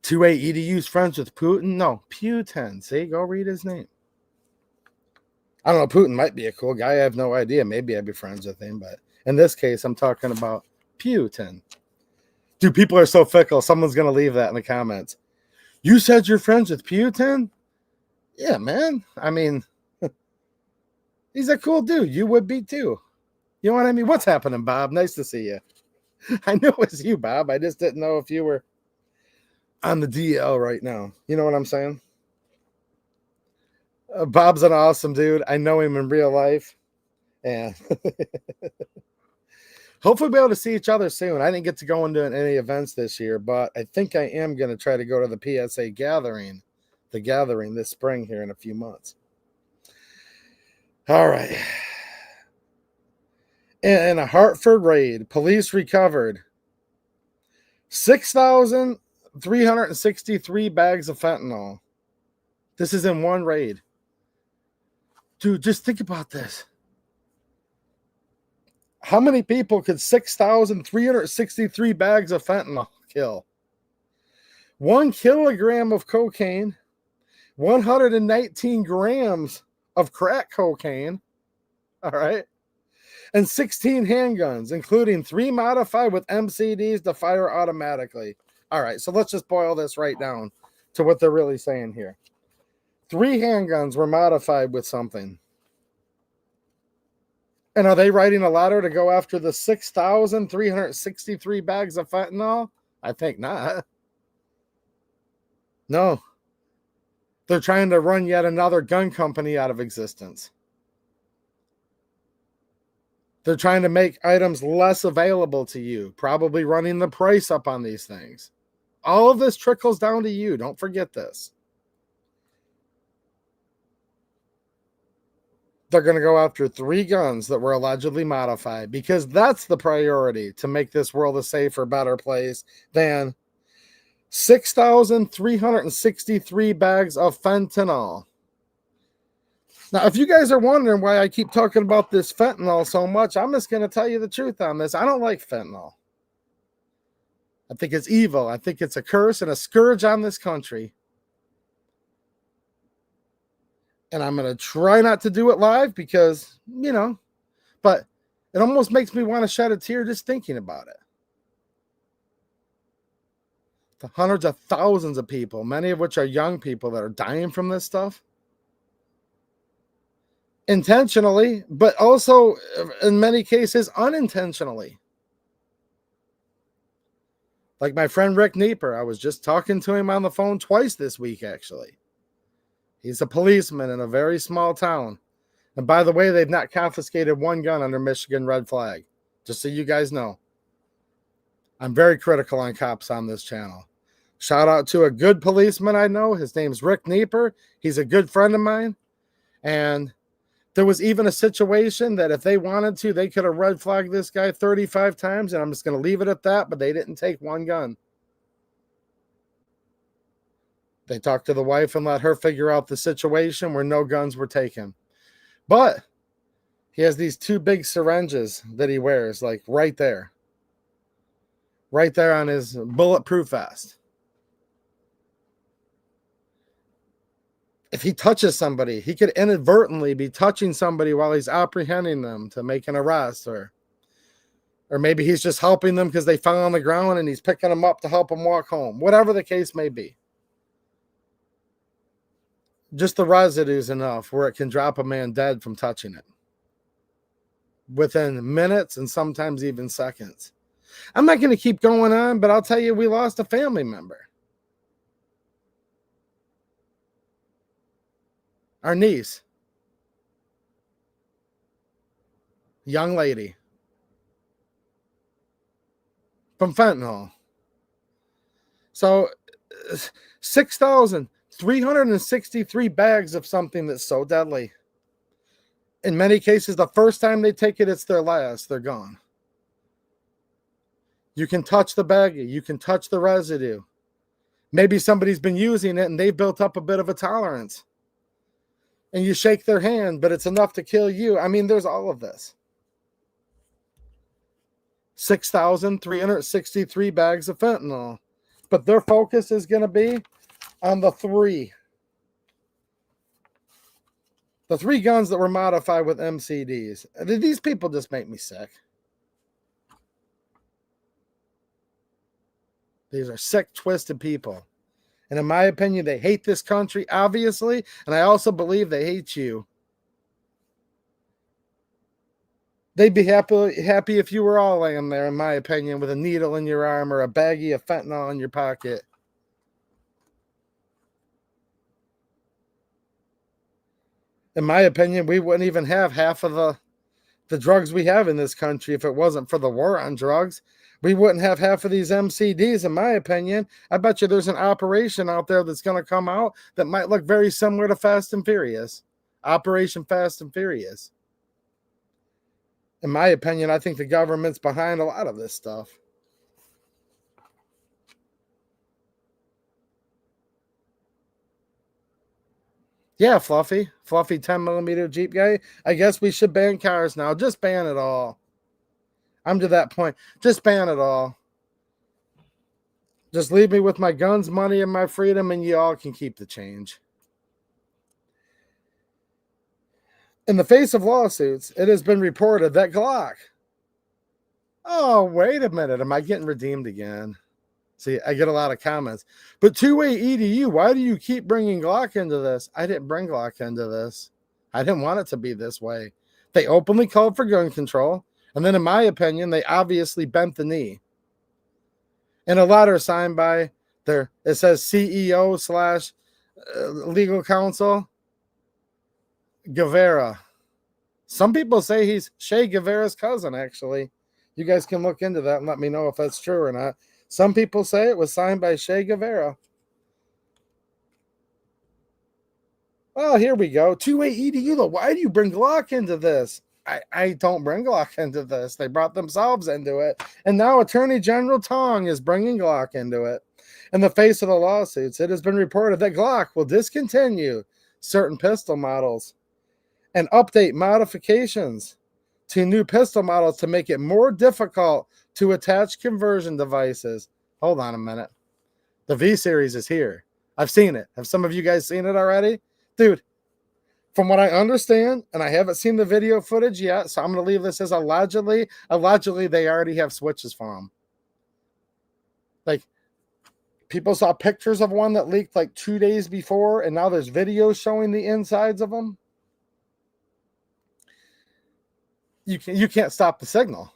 2A EDU's friends with Putin? No, Putin. See, go read his name. I don't know. Putin might be a cool guy. I have no idea. Maybe I'd be friends with him. But in this case, I'm talking about Putin. Dude, people are so fickle. Someone's going to leave that in the comments. You said you're friends with Putin? Yeah, man. I mean, he's a cool dude. You would be too. You know what I mean? What's happening, Bob? Nice to see you. I knew it was you, Bob. I just didn't know if you were on the DL right now. You know what I'm saying? Bob's an awesome dude. I know him in real life. And hopefully we'll be able to see each other soon. I didn't get to go into any events this year, but I think I am going to try to go to the PSA gathering, this spring here in a few months. All right. In a Hartford raid, police recovered 6,363 bags of fentanyl. This is in one raid. Dude, just think about this. How many people could 6,363 bags of fentanyl kill? 1 kilogram of cocaine, 119 grams of crack cocaine, all right, and 16 handguns, including 3 modified with MCDs to fire automatically. All right, so let's just boil this right down to what they're really saying here. 3 handguns were modified with something. And are they writing a letter to go after the 6,363 bags of fentanyl? I think not. No. They're trying to run yet another gun company out of existence. They're trying to make items less available to you, probably running the price up on these things. All of this trickles down to you. Don't forget this. They're going to go after 3 guns that were allegedly modified because that's the priority to make this world a safer, better place than 6,363 bags of fentanyl. Now, if you guys are wondering why I keep talking about this fentanyl so much, I'm just going to tell you the truth on this. I don't like fentanyl. I think it's evil. I think it's a curse and a scourge on this country. And I'm going to try not to do it live because, you know, but it almost makes me want to shed a tear just thinking about it. The hundreds of thousands of people, many of which are young people that are dying from this stuff. Intentionally, but also in many cases unintentionally. Like my friend Rick Nieper, I was just talking to him on the phone twice this week, actually. He's a policeman in a very small town. And by the way, they've not confiscated one gun under Michigan red flag. Just so you guys know. I'm very critical on cops on this channel. Shout out to a good policeman I know. His name's Rick Nieper. He's a good friend of mine. And there was even a situation that if they wanted to, they could have red flagged this guy 35 times. And I'm just going to leave it at that. But they didn't take one gun. They talked to the wife and let her figure out the situation where no guns were taken. But he has these two big syringes that he wears, like right there. Right there on his bulletproof vest. If he touches somebody, he could inadvertently be touching somebody while he's apprehending them to make an arrest, or maybe he's just helping them because they fell on the ground and he's picking them up to help them walk home. Whatever the case may be. Just the residue is enough where it can drop a man dead from touching it. Within minutes and sometimes even seconds. I'm not going to keep going on, but I'll tell you, we lost a family member. Our niece. Young lady. From fentanyl. So, 6,363 bags of something that's so deadly. In many cases, the first time they take it, it's their last. They're gone. You can touch the baggie. You can touch the residue. Maybe somebody's been using it and they've built up a bit of a tolerance. And you shake their hand, but it's enough to kill you. I mean, there's all of this. 6,363 bags of fentanyl. But their focus is going to be on the three. The three guns that were modified with MCDs. These people just make me sick. These are sick, twisted people. And in my opinion, they hate this country, obviously. And I also believe they hate you. They'd be happy if you were all laying there, in my opinion, with a needle in your arm or a baggie of fentanyl in your pocket. In my opinion, we wouldn't even have half of the drugs we have in this country if it wasn't for the war on drugs. We wouldn't have half of these MCDs, in my opinion. I bet you there's an operation out there that's going to come out that might look very similar to Fast and Furious. Operation Fast and Furious. In my opinion, I think the government's behind a lot of this stuff. Yeah, Fluffy 10mm Jeep guy. I guess we should ban cars now. Just ban it all. I'm to that point. Just ban it all. Just leave me with my guns, money, and my freedom, and you all can keep the change. In the face of lawsuits, it has been reported that Glock. Oh, wait a minute. Am I getting redeemed again? See, I get a lot of comments. But two-way EDU, why do you keep bringing Glock into this? I didn't bring Glock into this. I didn't want it to be this way. They openly called for gun control. And then, in my opinion, they obviously bent the knee. In a letter signed by it says CEO / legal counsel Guevara. Some people say he's Che Guevara's cousin, actually. You guys can look into that and let me know if that's true or not. Some people say it was signed by Che Guevara. Well, here we go. Two-way EDU. Why do you bring Glock into this? I don't bring Glock into this. They brought themselves into it. And now Attorney General Tong is bringing Glock into it. In the face of the lawsuits, it has been reported that Glock will discontinue certain pistol models and update modifications to new pistol models to make it more difficult to attach conversion devices. Hold on a minute. The V-Series is here. I've seen it. Have some of you guys seen it already? Dude, from what I understand, and I haven't seen the video footage yet, so I'm going to leave this as allegedly. Allegedly, they already have switches for them. Like, people saw pictures of one that leaked like 2 days before, and now there's videos showing the insides of them. You can't stop the signal.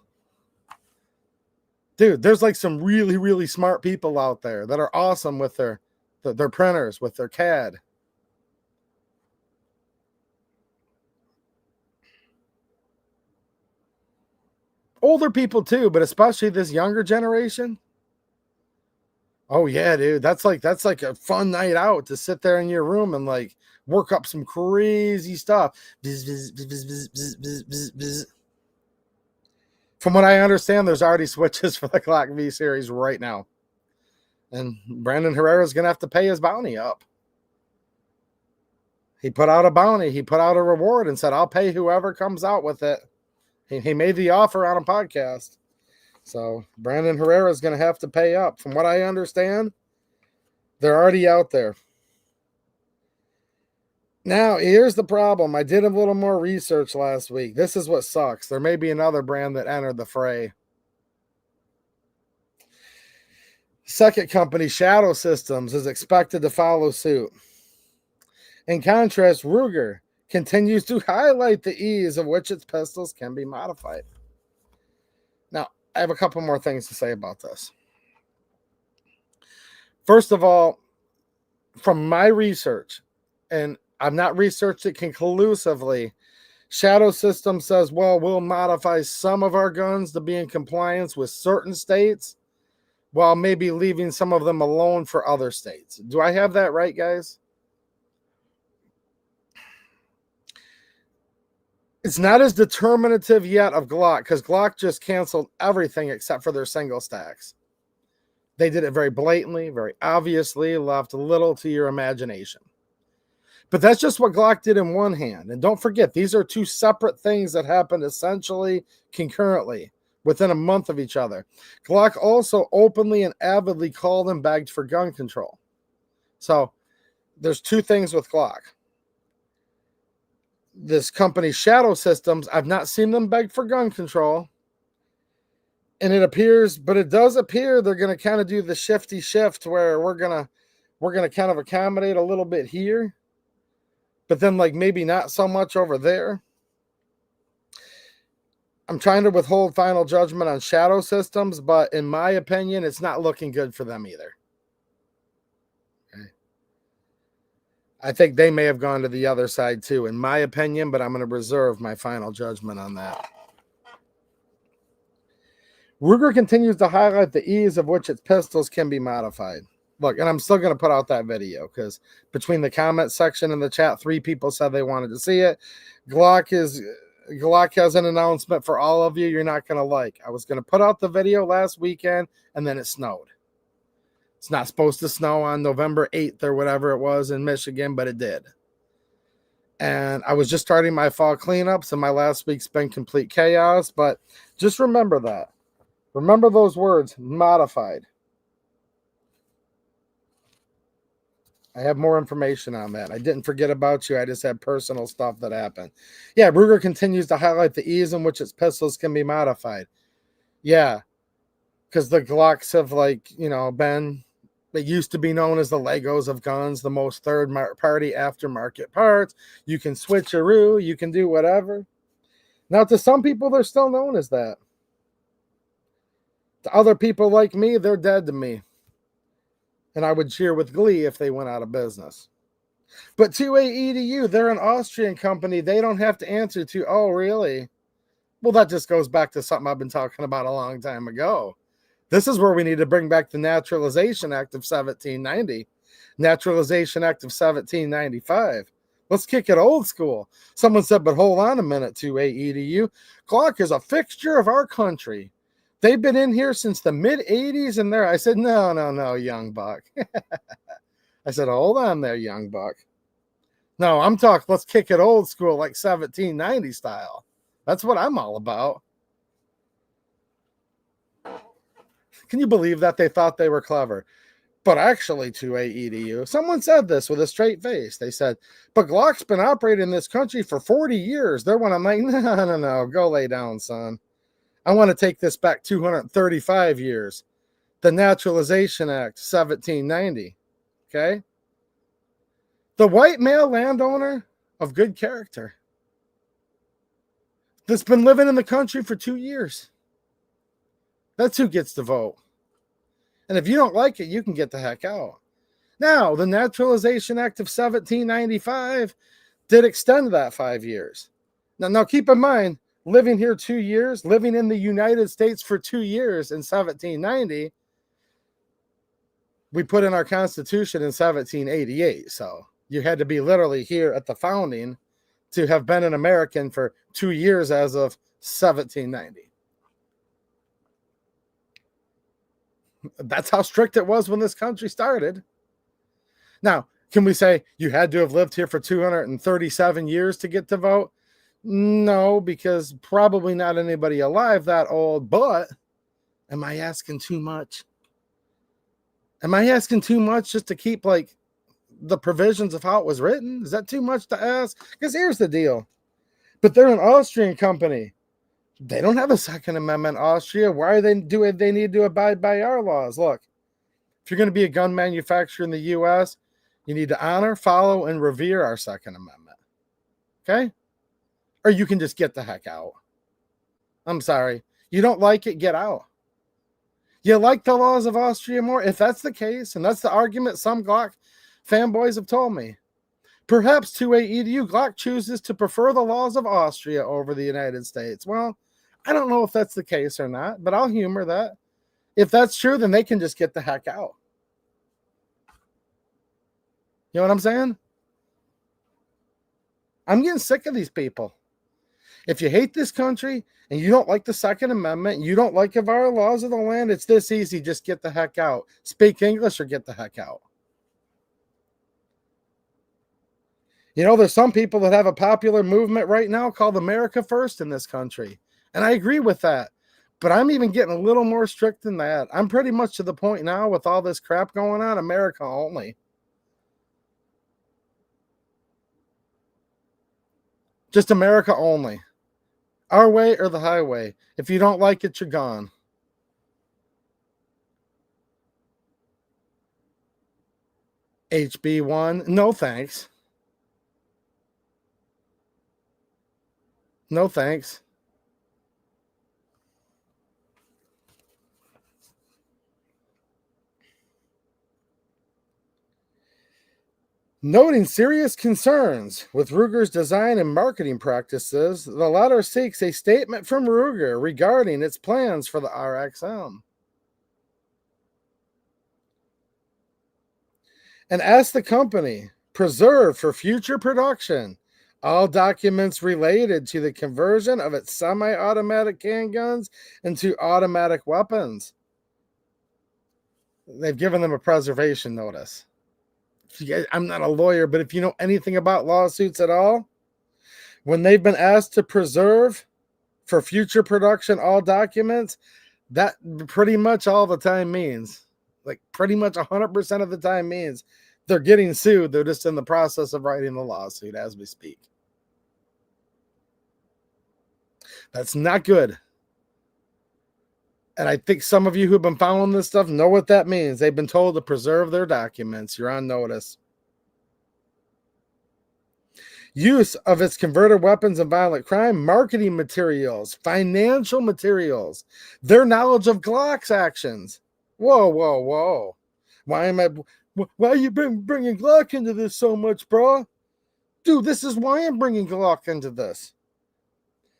Dude, there's like some really, really smart people out there that are awesome with their printers, with their CAD. Older people too, but especially this younger generation. Oh yeah, dude. That's like a fun night out to sit there in your room and like work up some crazy stuff. Bzz, bzz, bzz, bzz, bzz, bzz, bzz, bzz. From what I understand, there's already switches for the Glock V series right now. And Brandon Herrera is going to have to pay his bounty up. He put out a bounty. He put out a reward and said, I'll pay whoever comes out with it. He made the offer on a podcast. So Brandon Herrera is going to have to pay up. From what I understand, they're already out there. Now, here's the problem. I did a little more research last week. This is what sucks. There may be another brand that entered the fray. Second company, Shadow Systems, is expected to follow suit. In contrast, Ruger continues to highlight the ease of which its pistols can be modified. Now, I have a couple more things to say about this. First of all, from my research, and I've not researched it conclusively, Shadow Systems says, well, we'll modify some of our guns to be in compliance with certain states, while maybe leaving some of them alone for other states. Do I have that right, guys? It's not as determinative yet of Glock, because Glock just canceled everything except for their single stacks. They did it very blatantly, very obviously, left little to your imagination. But that's just what Glock did in one hand. And don't forget, these are two separate things that happened essentially concurrently within a month of each other. Glock also openly and avidly called and begged for gun control. So there's two things with Glock. This company, Shadow Systems, I've not seen them beg for gun control. And it does appear they're going to kind of do the shifty shift where we're going to kind of accommodate a little bit here, but then like maybe not so much over there. I'm trying to withhold final judgment on Shadow Systems, but in my opinion, it's not looking good for them either. Okay. I think they may have gone to the other side too, in my opinion, but I'm going to reserve my final judgment on that. Ruger continues to highlight the ease of which its pistols can be modified. Look, and I'm still going to put out that video because between the comment section and the chat, 3 people said they wanted to see it. Glock has an announcement for all of you you're not going to like. I was going to put out the video last weekend, and then it snowed. It's not supposed to snow on November 8th or whatever it was in Michigan, but it did. And I was just starting my fall cleanups, and my last week's been complete chaos. But just remember that. Remember those words, modified. I have more information on that. I didn't forget about you. I just had personal stuff that happened. Yeah, Ruger continues to highlight the ease in which its pistols can be modified. Yeah, because the Glocks have, been, it used to be known as the Legos of guns, the most third-party aftermarket parts. You can switcheroo. You can do whatever. Now, to some people, they're still known as that. To other people like me, they're dead to me. And I would cheer with glee if they went out of business. But 2A Edu, they're an Austrian company. They don't have to answer to, oh, really? Well, that just goes back to something I've been talking about a long time ago. This is where we need to bring back the Naturalization Act of 1790. Naturalization Act of 1795. Let's kick it old school. Someone said, but hold on a minute, 2A Edu. Glock is a fixture of our country. They've been in here since the mid-'80s, and I said, no, young buck. I said, hold on there, young buck. No, I'm talking, let's kick it old school, like 1790 style. That's what I'm all about. Can you believe that they thought they were clever? But actually, 2A Edu, someone said this with a straight face. They said, but Glock's been operating in this country for 40 years. They're one. I'm like, no, go lay down, son. I want to take this back 235 years. The Naturalization Act, 1790. Okay? The white male landowner of good character that's been living in the country for 2 years. That's who gets to vote. And if you don't like it, you can get the heck out. Now, the Naturalization Act of 1795 did extend that 5 years. Now keep in mind, living here 2 years, living in the United States for 2 years in 1790. We put in our Constitution in 1788. So you had to be literally here at the founding to have been an American for 2 years as of 1790. That's how strict it was when this country started. Now, can we say you had to have lived here for 237 years to get to vote? No, because probably not anybody alive that old, but am I asking too much? Am I asking too much just to keep like the provisions of how it was written? Is that too much to ask? Because here's the deal. But they're an Austrian company. They don't have a Second Amendment in Austria. Why are they need to abide by our laws? Look, if you're going to be a gun manufacturer in the U.S., you need to honor, follow, and revere our Second Amendment. Okay? Or you can just get the heck out. I'm sorry. You don't like it, get out. You like the laws of Austria more? If that's the case, and that's the argument some Glock fanboys have told me, perhaps 2A Edu Glock chooses to prefer the laws of Austria over the United States. Well, I don't know if that's the case or not, but I'll humor that. If that's true, then they can just get the heck out. You know what I'm saying? I'm getting sick of these people. If you hate this country and you don't like the Second Amendment, and you don't like our laws of the land, it's this easy. Just get the heck out. Speak English or get the heck out. You know, there's some people that have a popular movement right now called America First in this country. And I agree with that. But I'm even getting a little more strict than that. I'm pretty much to the point now with all this crap going on, America only. Just America only. Our way or the highway. If you don't like it, you're gone. HB1, no thanks. No thanks. Noting serious concerns with Ruger's design and marketing practices, the letter seeks a statement from Ruger regarding its plans for the RXM. And asks the company preserve for future production all documents related to the conversion of its semi-automatic handguns into automatic weapons. They've given them a preservation notice. I'm not a lawyer, but if you know anything about lawsuits at all, when they've been asked to preserve for future production all documents, that pretty much all the time means, like pretty much 100% of the time means they're getting sued. They're just in the process of writing the lawsuit as we speak. That's not good. And I think some of you who've been following this stuff know what that means. They've been told to preserve their documents. You're on notice. Use of its converted weapons and violent crime, marketing materials, financial materials, their knowledge of Glock's actions. Whoa, whoa, whoa. Why are you bringing Glock into this so much, bro? Dude, this is why I'm bringing Glock into this.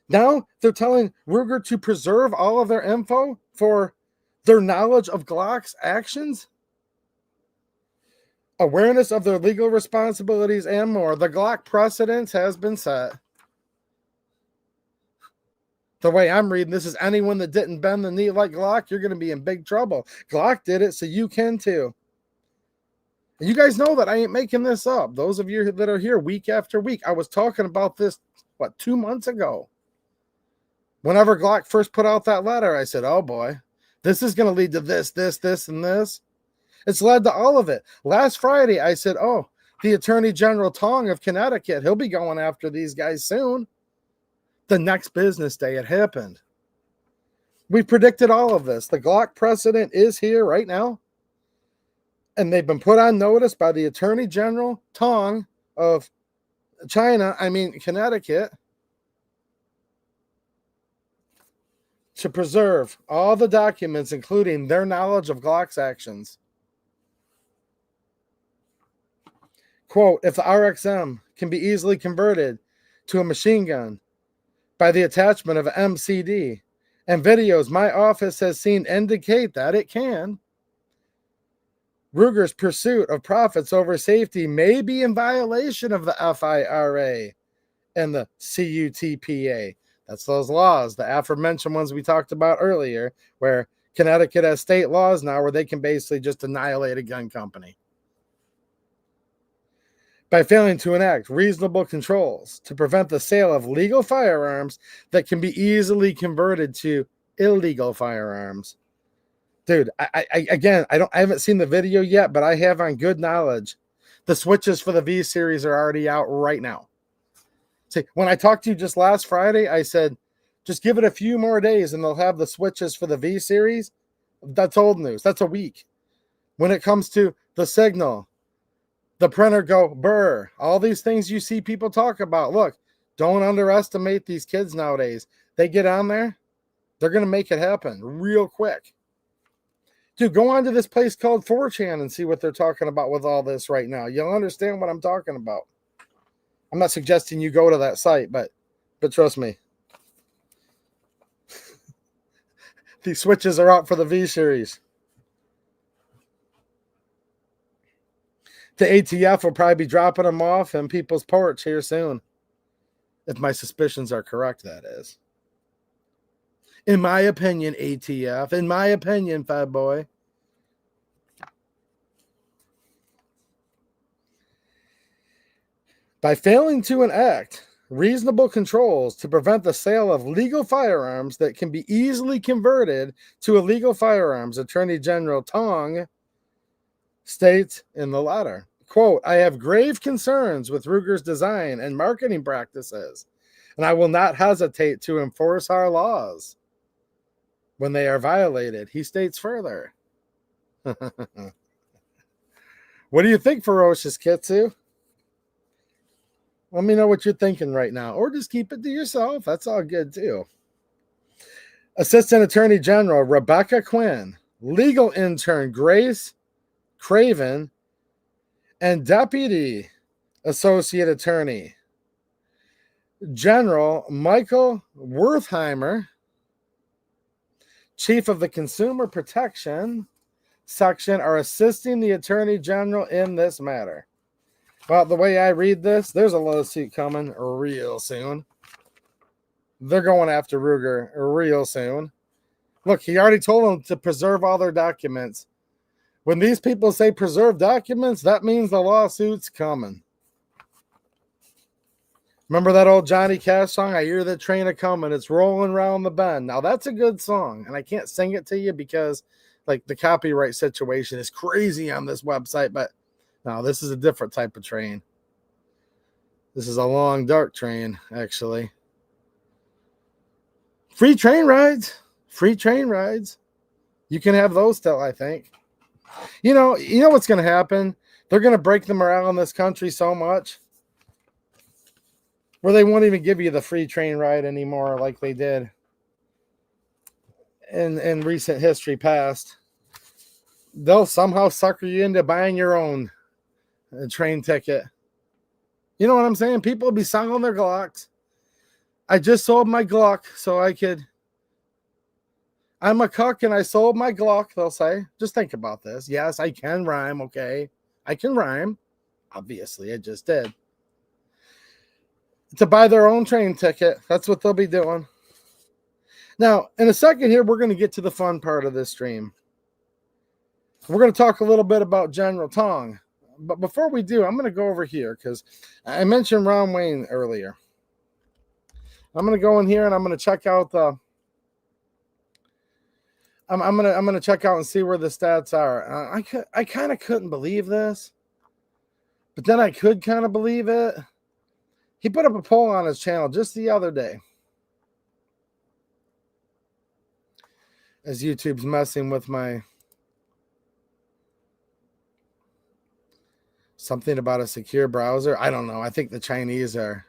Now they're telling Ruger to preserve all of their info for their knowledge of Glock's actions, awareness of their legal responsibilities, and more. The Glock precedence has been set. The way I'm reading this is anyone that didn't bend the knee like Glock, you're going to be in big trouble. Glock did it, so you can too. And you guys know that I ain't making this up. Those of you that are here week after week, I was talking about this, 2 months ago? Whenever Glock first put out that letter, I said, oh boy, this is going to lead to this, and this. It's led to all of it. Last Friday, I said, oh, the Attorney General Tong of Connecticut, he'll be going after these guys soon. The next business day, it happened. We predicted all of this. The Glock precedent is here right now. And they've been put on notice by the Attorney General Tong of Connecticut, to preserve all the documents, including their knowledge of Glock's actions. Quote, if the RXM can be easily converted to a machine gun by the attachment of MCD, and videos my office has seen indicate that it can. Ruger's pursuit of profits over safety may be in violation of the FIRA and the CUTPA. That's those laws, the aforementioned ones we talked about earlier, where Connecticut has state laws now where they can basically just annihilate a gun company. By failing to enact reasonable controls to prevent the sale of legal firearms that can be easily converted to illegal firearms. Dude, I haven't seen the video yet, but I have on good knowledge the switches for the V series are already out right now. See, when I talked to you just last Friday, I said, just give it a few more days and they'll have the switches for the V series. That's old news. That's a week. When it comes to the Signal, the Printer Go, Burr, all these things you see people talk about. Look, don't underestimate these kids nowadays. They get on there, they're going to make it happen real quick. Dude, go on to this place called 4chan and see what they're talking about with all this right now. You'll understand what I'm talking about. I'm not suggesting you go to that site, but trust me. These switches are out for the V series. The ATF will probably be dropping them off in people's porch here soon. If my suspicions are correct, that is. In my opinion, ATF. In my opinion, Fat Boy. By failing to enact reasonable controls to prevent the sale of legal firearms that can be easily converted to illegal firearms, Attorney General Tong states in the letter, quote, I have grave concerns with Ruger's design and marketing practices, and I will not hesitate to enforce our laws when they are violated. He states further. What do you think, Ferocious Kitsu? Let me know what you're thinking right now, or just keep it to yourself. That's all good too. Assistant Attorney General Rebecca Quinn, legal intern Grace Craven, and Deputy Associate Attorney General Michael Wertheimer, Chief of the Consumer Protection Section, are assisting the Attorney General in this matter. Well, the way I read this, there's a lawsuit coming real soon. They're going after Ruger real soon. Look, he already told them to preserve all their documents. When these people say preserve documents, that means the lawsuit's coming. Remember that old Johnny Cash song, I Hear the Train a-Comin', it's rolling around the bend. Now, that's a good song, and I can't sing it to you because like the copyright situation is crazy on this website, but no, this is a different type of train. This is a long, dark train, actually. Free train rides. Free train rides. You can have those still, I think. You know what's going to happen? They're going to break the morale in this country so much where they won't even give you the free train ride anymore like they did in recent history past. They'll somehow sucker you into buying your own train ticket. You know what I'm saying? People will be selling their Glocks. I just sold my Glock so I could. I'm a cuck and I sold my Glock, they'll say. Just think about this. Yes, I can rhyme, okay? I can rhyme. Obviously, I just did. To buy their own train ticket. That's what they'll be doing. Now, in a second here, we're going to get to the fun part of this stream. We're going to talk a little bit about General Tong. But before we do, I'm going to go over here because I mentioned Ron Wayne earlier. I'm going to go in here and I'm going to check out the. I'm going to check out and see where the stats are. I kind of couldn't believe this, but then I could kind of believe it. He put up a poll on his channel just the other day, as YouTube's messing with my. Something about a secure browser. I don't know. I think the Chinese are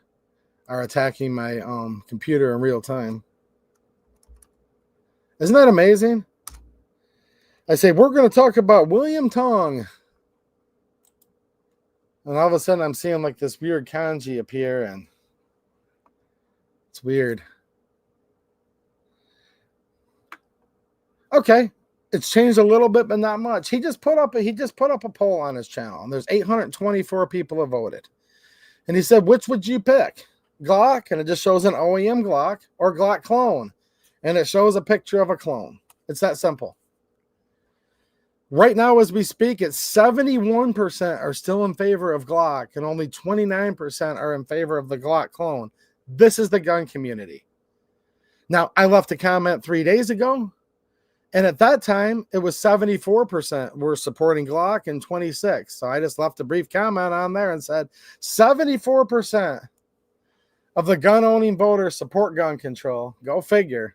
attacking my computer in real time. Isn't that amazing? I say, we're going to talk about William Tong. And all of a sudden I'm seeing like this weird kanji appear and it's weird. Okay, it's changed a little bit, but not much. He just put up a poll on his channel, and there's 824 people have voted. And he said, which would you pick? Glock, and it just shows an OEM Glock, or Glock clone, and it shows a picture of a clone. It's that simple. Right now, as we speak, it's 71% are still in favor of Glock, and only 29% are in favor of the Glock clone. This is the gun community. Now, I left a comment 3 days ago, and at that time, it was 74% were supporting Glock and 26%. So I just left a brief comment on there and said 74% of the gun-owning voters support gun control. Go figure.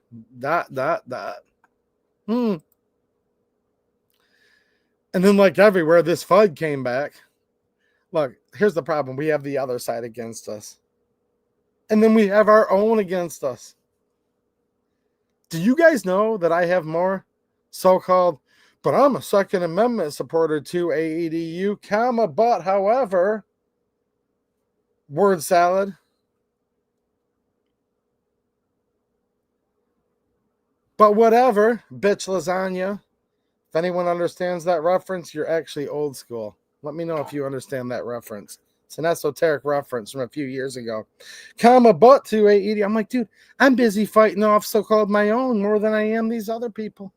And then, like everywhere, this FUD came back. Look, here's the problem. We have the other side against us. And then we have our own against us. Do you guys know that I have more so-called, but I'm a Second Amendment supporter to AEDU, but however, word salad. But whatever, bitch lasagna. If anyone understands that reference, you're actually old school. Let me know if you understand that reference. It's an esoteric reference from a few years ago. But to AED. I'm like, dude, I'm busy fighting off so-called my own more than I am these other people.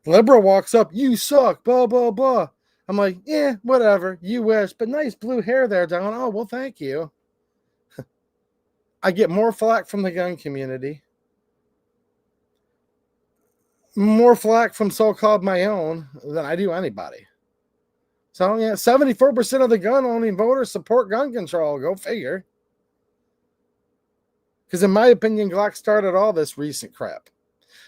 Liberal walks up, you suck, blah, blah, blah. I'm like, yeah, whatever, you wish, but nice blue hair there, Don. Oh, well, thank you. I get more flack from the gun community. More flack from so-called my own than I do anybody. So, yeah, 74% of the gun-owning voters support gun control. Go figure. Because in my opinion, Glock started all this recent crap.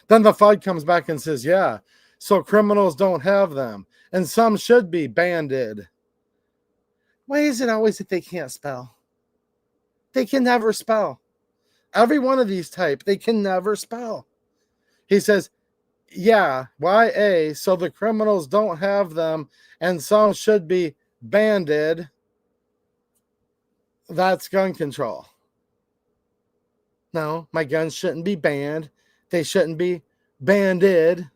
Then the FUD comes back and says, yeah, so criminals don't have them. And some should be banded. Why is it always that they can't spell? They can never spell. Every one of these type, they can never spell. He says, yeah, YA, so the criminals don't have them, and some should be banded. That's gun control. No, my guns shouldn't be banned. They shouldn't be banded.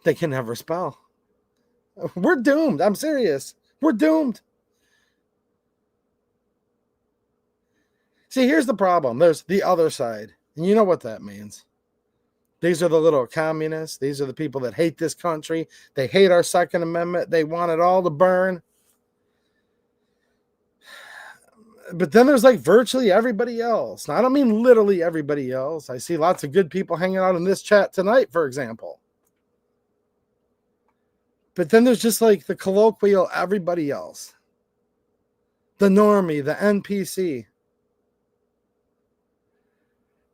They can never spell. We're doomed. I'm serious. We're doomed. See, here's the problem. There's the other side. And you know what that means. These are the little communists. These are the people that hate this country. They hate our Second Amendment. They want it all to burn. But then there's like virtually everybody else. Now, I don't mean literally everybody else. I see lots of good people hanging out in this chat tonight, for example. But then there's just like the colloquial everybody else. The normie, the NPC.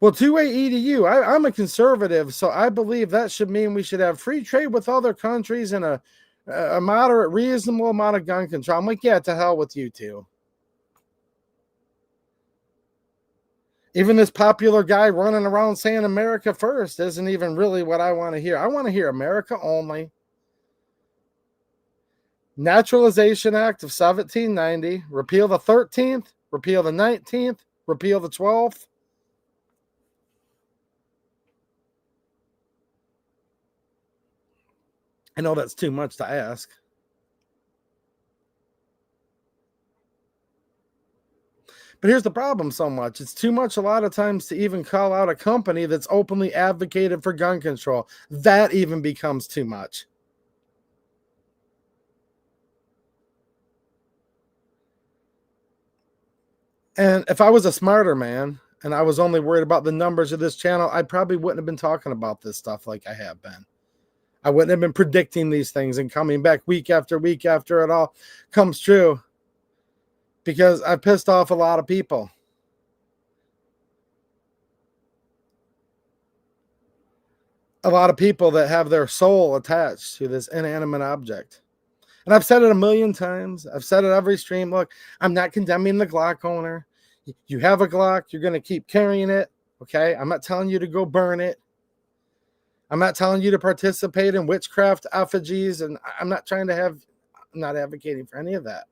Well, to AEDU, I'm a conservative, so I believe that should mean we should have free trade with other countries and a moderate, reasonable amount of gun control. I'm like, yeah, to hell with you two. Even this popular guy running around saying America first isn't even really what I want to hear. I want to hear America only. Naturalization Act of 1790, repeal the 13th, repeal the 19th, repeal the 12th. I know that's too much to ask. But here's the problem so much. It's too much a lot of times to even call out a company that's openly advocated for gun control. That even becomes too much. And if I was a smarter man and I was only worried about the numbers of this channel, I probably wouldn't have been talking about this stuff like I have been. I wouldn't have been predicting these things and coming back week after it all comes true. Because I pissed off a lot of people. A lot of people that have their soul attached to this inanimate object. And I've said it a million times. I've said it every stream. Look, I'm not condemning the Glock owner. You have a Glock. You're going to keep carrying it. Okay? I'm not telling you to go burn it. I'm not telling you to participate in witchcraft effigies. And I'm not trying to have, I'm not advocating for any of that.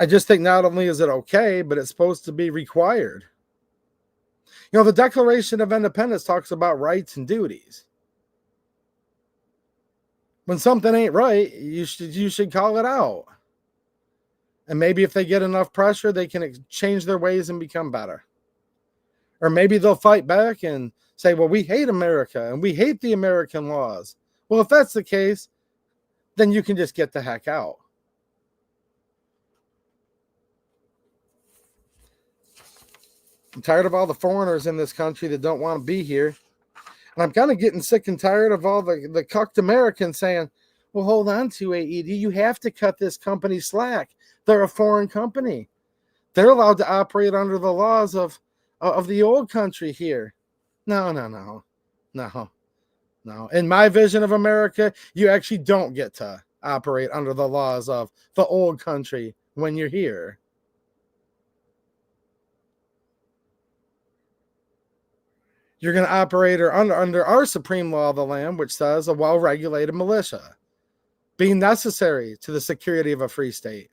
I just think not only is it okay, but it's supposed to be required. You know, the Declaration of Independence talks about rights and duties. When something ain't right, you should call it out. And maybe if they get enough pressure, they can change their ways and become better. Or maybe they'll fight back and say, well, we hate America and we hate the American laws. Well, if that's the case, then you can just get the heck out. I'm tired of all the foreigners in this country that don't want to be here. And I'm kind of getting sick and tired of all the cucked Americans saying, well, hold on to AED. You have to cut this company slack. They're a foreign company. They're allowed to operate under the laws of the old country here. No. In my vision of America, you actually don't get to operate under the laws of the old country when you're here. You're going to operate under our supreme law of the land, which says a well-regulated militia, being necessary to the security of a free state.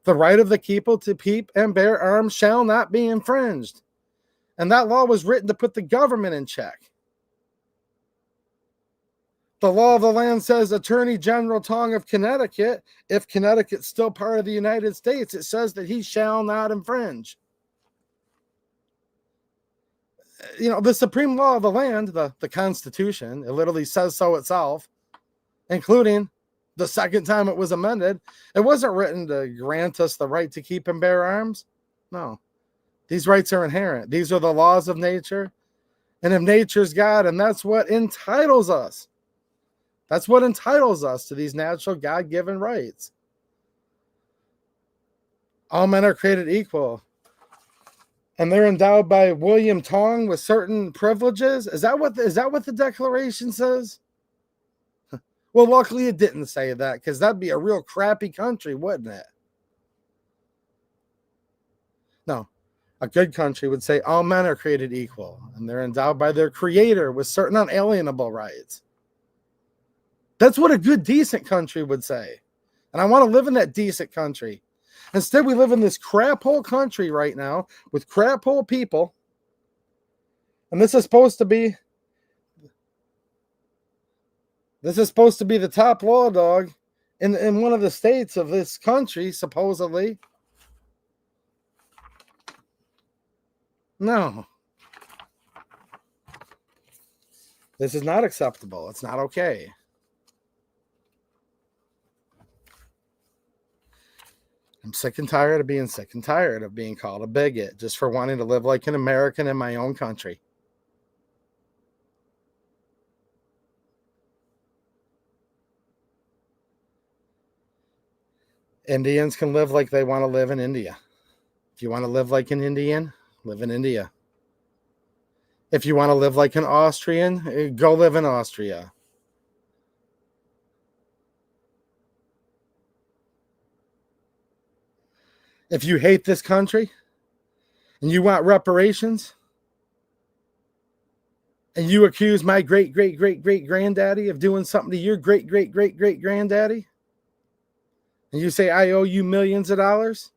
The right of the people to keep and bear arms shall not be infringed. And that law was written to put the government in check. The law of the land says Attorney General Tong of Connecticut, if Connecticut's still part of the United States, it says that he shall not infringe. You know, the supreme law of the land, the Constitution, it literally says so itself, including the second time it was amended. It wasn't written to grant us the right to keep and bear arms. No. These rights are inherent. These are the laws of nature. And if nature's God, and that's what entitles us. That's what entitles us to these natural God-given rights. All men are created equal. And they're endowed by William Tong with certain privileges. Is that what the Declaration says? Well, luckily it didn't say that, because that'd be a real crappy country, wouldn't it? No. A good country would say all men are created equal, and they're endowed by their creator with certain unalienable rights. That's what a good, decent country would say. And I want to live in that decent country. Instead, we live in this crap hole country right now with crap hole people. And this is supposed to be the top law dog in one of the states of this country, supposedly. No. This is not acceptable. It's not okay. I'm sick and tired of being sick and tired of being called a bigot just for wanting to live like an American in my own country. Indians can live like they want to live in India. If you want to live like an Indian, live in India. If you want to live like an Austrian, go live in Austria. If you hate this country and you want reparations, and you accuse my great-great-great-great-granddaddy of doing something to your great-great-great-great-granddaddy, and you say, I owe you millions of dollars,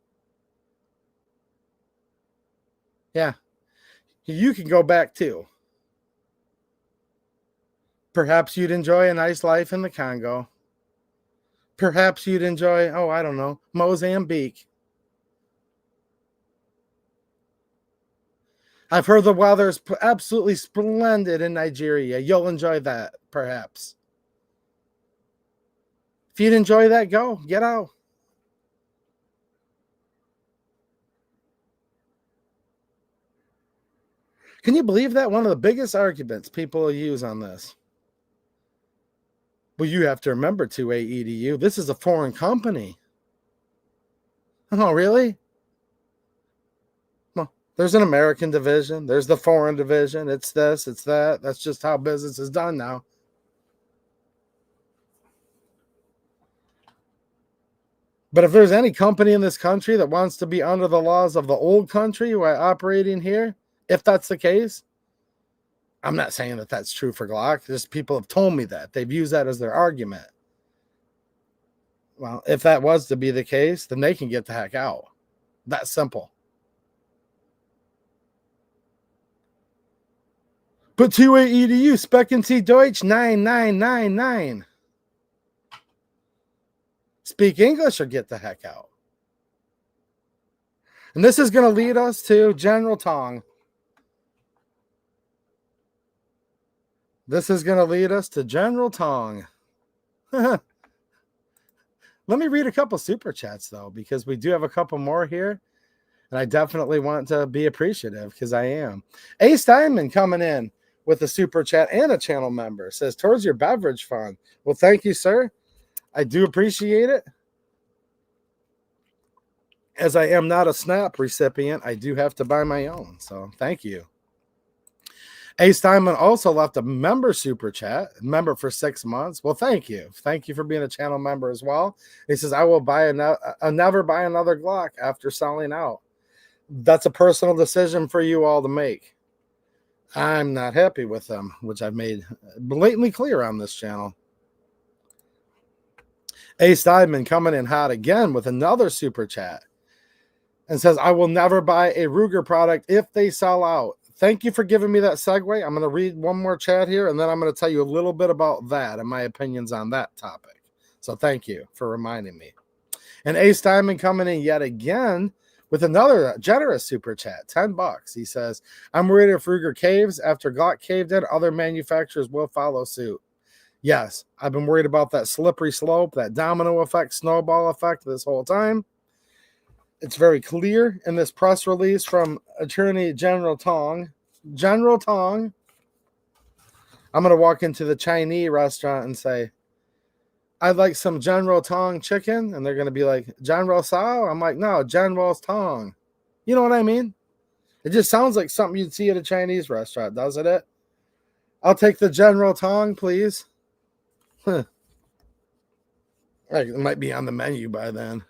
yeah, you can go back too. Perhaps you'd enjoy a nice life in the Congo. Perhaps you'd enjoy, I don't know, Mozambique. I've heard the weather's absolutely splendid in Nigeria. You'll enjoy that, perhaps. If you'd enjoy that, go. Get out. Can you believe that? One of the biggest arguments people will use on this. Well, you have to remember, to AEDU, this is a foreign company. Oh, really? Well, there's an American division. There's the foreign division. It's this, it's that. That's just how business is done now. But if there's any company in this country that wants to be under the laws of the old country while operating here, if that's the case, I'm not saying that that's true for Glock. Just people have told me that. They've used that as their argument. Well, if that was to be the case, then they can get the heck out. That's simple. Put 2A EDU, Sprechen Sie Deutsch 9999. Speak English or get the heck out. And this is going to lead us to General Tong. This is going to lead us to General Tong. Let me read a couple super chats, though, because we do have a couple more here. And I definitely want to be appreciative because I am. Ace Diamond coming in with a super chat and a channel member. Says, towards your beverage fund. Well, thank you, sir. I do appreciate it. As I am not a SNAP recipient, I do have to buy my own. So thank you. Ace Diamond also left a member super chat, member for 6 months. Well, thank you. Thank you for being a channel member as well. He says, I will never buy another Glock after selling out. That's a personal decision for you all to make. I'm not happy with them, which I've made blatantly clear on this channel. Ace Diamond coming in hot again with another super chat and says, I will never buy a Ruger product if they sell out. Thank you for giving me that segue. I'm going to read one more chat here, and then I'm going to tell you a little bit about that and my opinions on that topic. So thank you for reminding me. And Ace Diamond coming in yet again with another generous super chat, $10. He says, I'm worried if Ruger caves after Glock caved in, other manufacturers will follow suit. Yes, I've been worried about that slippery slope, that domino effect, snowball effect this whole time. It's very clear in this press release from Attorney General Tong. General Tong. I'm going to walk into the Chinese restaurant and say, I'd like some General Tong chicken. And they're going to be like, General Sao? I'm like, no, General's Tong. You know what I mean? It just sounds like something you'd see at a Chinese restaurant, doesn't it? I'll take the General Tong, please. It might be on the menu by then.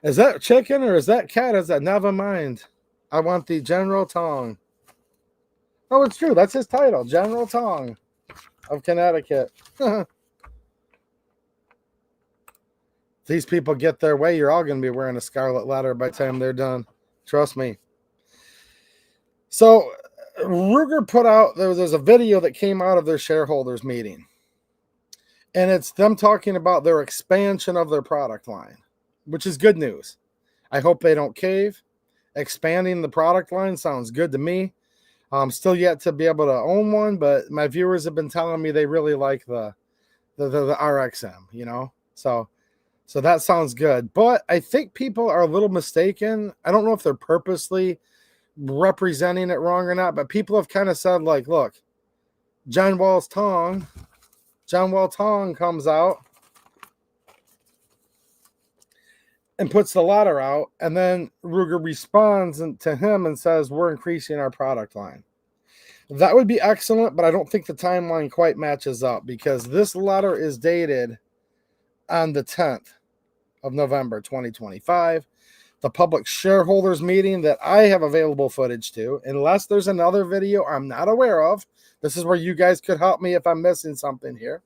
Is that chicken or is that cat? Is that never mind? I want the General Tong. Oh, it's true. That's his title, General Tong of Connecticut. These people get their way, you're all going to be wearing a scarlet letter by the time they're done. Trust me. So Ruger put out, there's a video that came out of their shareholders meeting. And it's them talking about their expansion of their product line, which is good news. I hope they don't cave. Expanding the product line sounds good to me. I'm still yet to be able to own one, but my viewers have been telling me they really like the RXM, you know? So that sounds good. But I think people are a little mistaken. I don't know if they're purposely representing it wrong or not, but people have kind of said, like, look, John Wall Tong comes out and puts the letter out, and then Ruger responds to him and says, we're increasing our product line. That would be excellent, but I don't think the timeline quite matches up because this letter is dated on the 10th of November, 2025. The public shareholders meeting that I have available footage to, unless there's another video I'm not aware of. This is where you guys could help me if I'm missing something here.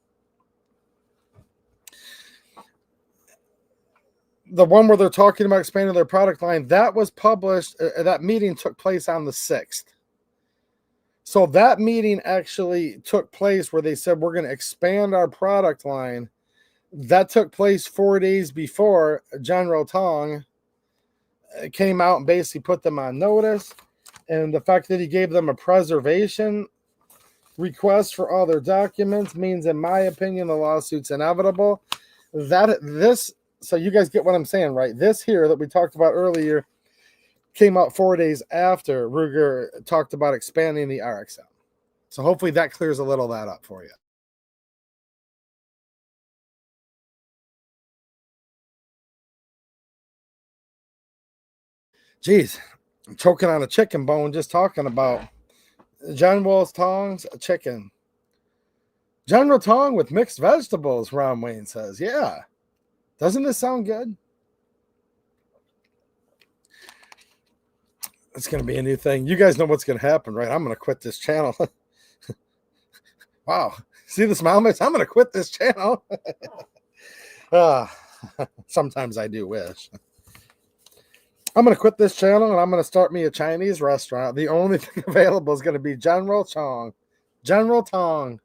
The one where they're talking about expanding their product line, that was published, that meeting took place on the 6th. So that meeting actually took place where they said, we're going to expand our product line. That took place 4 days before General Tong came out and basically put them on notice. And the fact that he gave them a preservation request for all their documents means, in my opinion, the lawsuit's inevitable. So you guys get what I'm saying, right? This here that we talked about earlier came out 4 days after Ruger talked about expanding the RXM. So hopefully that clears a little of that up for you. Jeez, I'm choking on a chicken bone just talking about John Wall's Tong's chicken. General Tong with mixed vegetables, Ron Wayne says. Yeah. Doesn't this sound good? It's going to be a new thing. You guys know what's going to happen, right? I'm going to quit this channel. Wow. See the smile, mates? I'm going to quit this channel. Ah, sometimes I do wish. I'm going to quit this channel and I'm going to start me a Chinese restaurant. The only thing available is going to be General Tong. General Tong.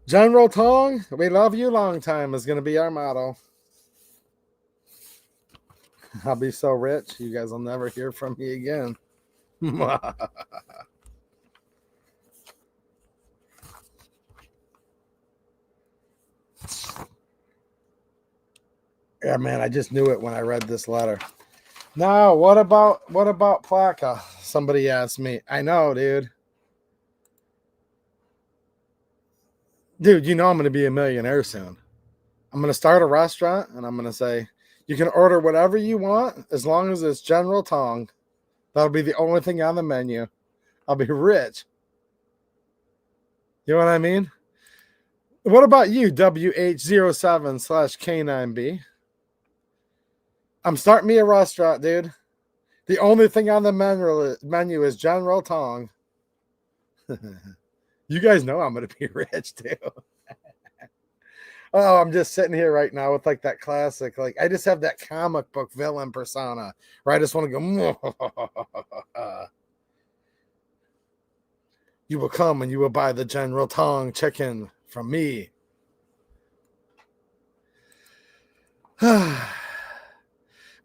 General Tong, we love you long time is going to be our motto. I'll be so rich, you guys will never hear from me again. Yeah, man, I just knew it when I read this letter. Now, what about Plaka? Somebody asked me. I know, dude. Dude, you know I'm going to be a millionaire soon. I'm going to start a restaurant, and I'm going to say, you can order whatever you want as long as it's General Tong. That'll be the only thing on the menu. I'll be rich. You know what I mean? What about you, WH07/K9B? I'm starting me a restaurant, dude. The only thing on the menu is General Tong. You guys know I'm going to be rich, too. Oh, I'm just sitting here right now with like that classic, like I just have that comic book villain persona where I just want to go, you will come and you will buy the General Tong chicken from me.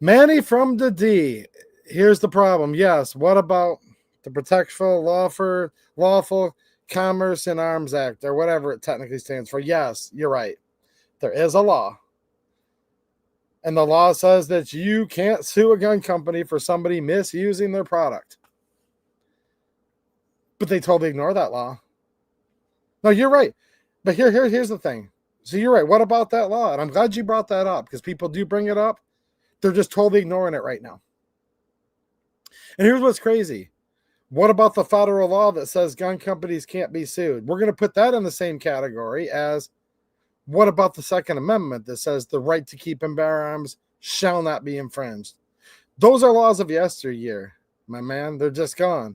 Manny from the D. Here's the problem. Yes, what about the Protection Lawful Commerce and Arms Act, or whatever it technically stands for? Yes, you're right. There is a law. And the law says that you can't sue a gun company for somebody misusing their product. But they totally ignore that law. No, you're right. But here's the thing. So you're right. What about that law? And I'm glad you brought that up because people do bring it up. They're just totally ignoring it right now. And here's what's crazy. What about the federal law that says gun companies can't be sued? We're going to put that in the same category as what about the Second Amendment that says the right to keep and bear arms shall not be infringed? Those are laws of yesteryear, my man. They're just gone.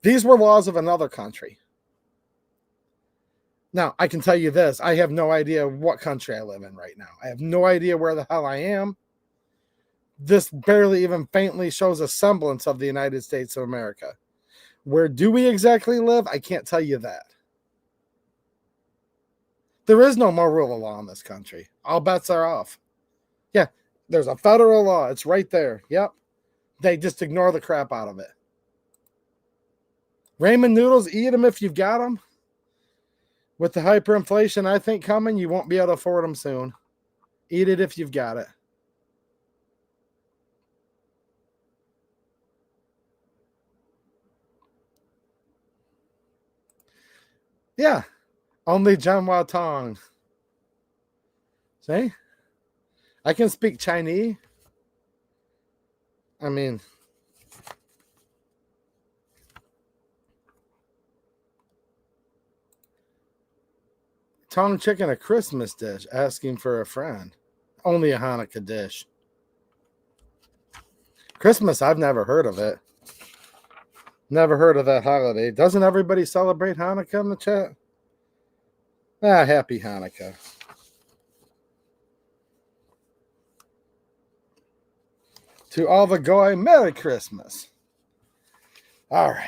These were laws of another country. Now, I can tell you this. I have no idea what country I live in right now. I have no idea where the hell I am. This barely even faintly shows a semblance of the United States of America. Where do we exactly live? I can't tell you that. There is no more rule of law in this country. All bets are off. Yeah, there's a federal law. It's right there. Yep. They just ignore the crap out of it. Ramen noodles, eat them if you've got them. With the hyperinflation I think coming, you won't be able to afford them soon. Eat it if you've got it. Yeah. Only Janhua Tong. See? I can speak Chinese. I mean, Tong chicken, a Christmas dish, asking for a friend. Only a Hanukkah dish. Christmas, I've never heard of it. Never heard of that holiday. Doesn't everybody celebrate Hanukkah in the chat? Happy Hanukkah. To all the goy, Merry Christmas. All right.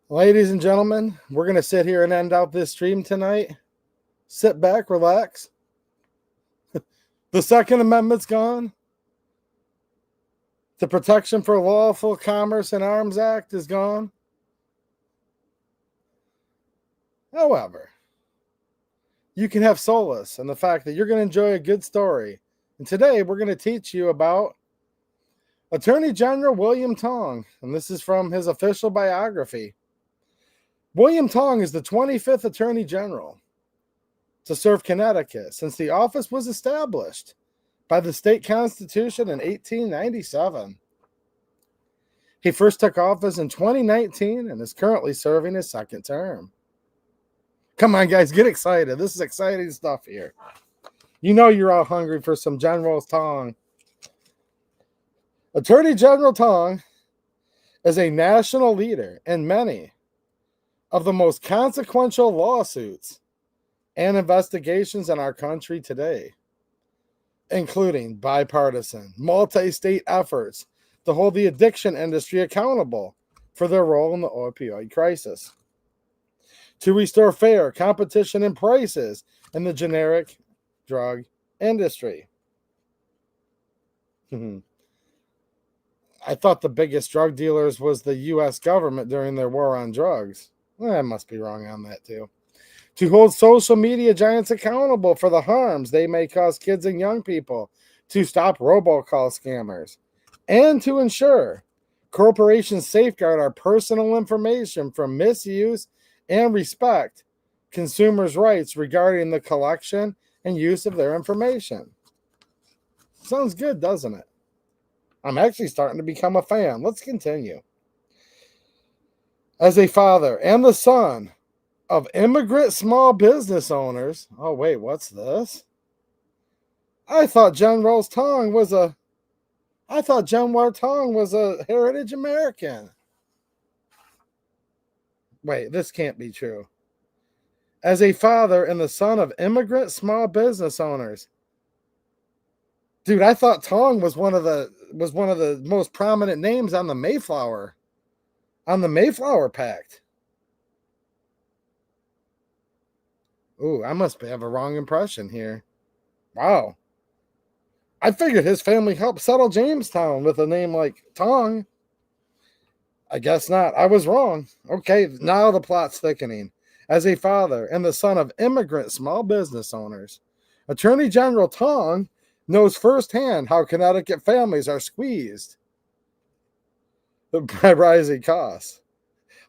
Ladies and gentlemen, we're going to sit here and end out this stream tonight. Sit back, relax. The Second Amendment's gone. The Protection for Lawful Commerce and Arms Act is gone. However, you can have solace in the fact that you're going to enjoy a good story. And today we're going to teach you about Attorney General William Tong. And this is from his official biography. William Tong is the 25th Attorney General to serve Connecticut since the office was established by the state constitution in 1897. He first took office in 2019 and is currently serving his second term. Come on, guys, get excited. This is exciting stuff here. You know you're all hungry for some General Tong. Attorney General Tong is a national leader in many of the most consequential lawsuits and investigations in our country today, including bipartisan, multi-state efforts to hold the addiction industry accountable for their role in the opioid crisis, to restore fair competition and prices in the generic drug industry. I thought the biggest drug dealers was the U.S. government during their war on drugs. Well, I must be wrong on that too. To hold social media giants accountable for the harms they may cause kids and young people, to stop robocall scammers, and to ensure corporations safeguard our personal information from misuse and respect consumers' rights regarding the collection and use of their information. Sounds good, doesn't it? I'm actually starting to become a fan. Let's continue. As a father and the son of immigrant small business owners. Oh, wait, what's this? I thought General Tong was a heritage American. Wait, this can't be true. As a father and the son of immigrant small business owners. Dude, I thought Tong was one of the most prominent names on the Mayflower Pact. Ooh, I must have a wrong impression here. Wow. I figured his family helped settle Jamestown with a name like Tong. I guess not. I was wrong. Okay, now the plot's thickening. As a father and the son of immigrant small business owners, Attorney General Tong knows firsthand how Connecticut families are squeezed by rising costs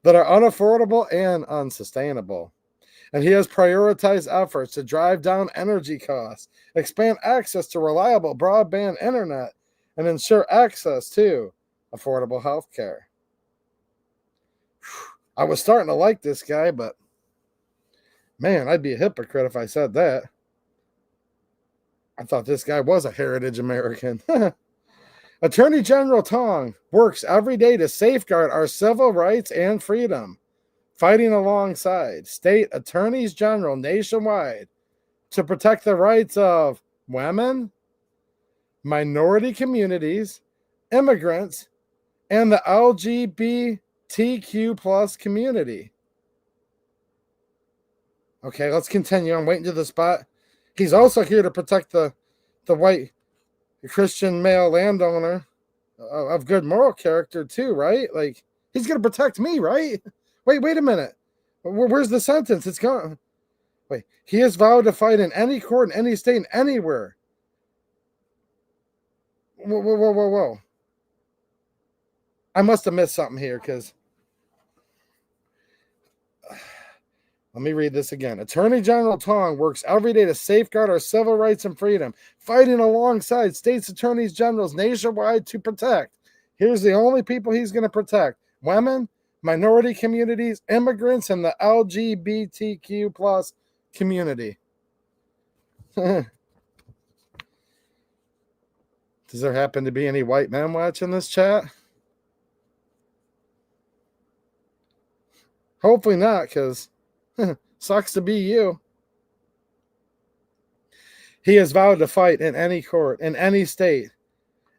that are unaffordable and unsustainable. And he has prioritized efforts to drive down energy costs, expand access to reliable broadband internet, and ensure access to affordable health care. I was starting to like this guy, but man, I'd be a hypocrite if I said that. I thought this guy was a heritage American. Attorney General Tong works every day to safeguard our civil rights and freedom, fighting alongside state attorneys general nationwide to protect the rights of women, minority communities, immigrants, and the LGBTQ plus community. Okay, let's continue. I'm waiting to the spot. He's also here to protect the white Christian male landowner of good moral character too, right? Like, he's going to protect me, right? Wait a minute. Where's the sentence? It's gone. Wait, he has vowed to fight in any court, in any state, anywhere. Whoa. I must have missed something here because... Let me read this again. Attorney General Tong works every day to safeguard our civil rights and freedom, fighting alongside states attorneys generals nationwide to protect. Here's the only people he's going to protect: women, minority communities, immigrants, and the LGBTQ plus community. Does there happen to be any white men watching this chat? Hopefully not, because sucks to be you. He has vowed to fight in any court, in any state,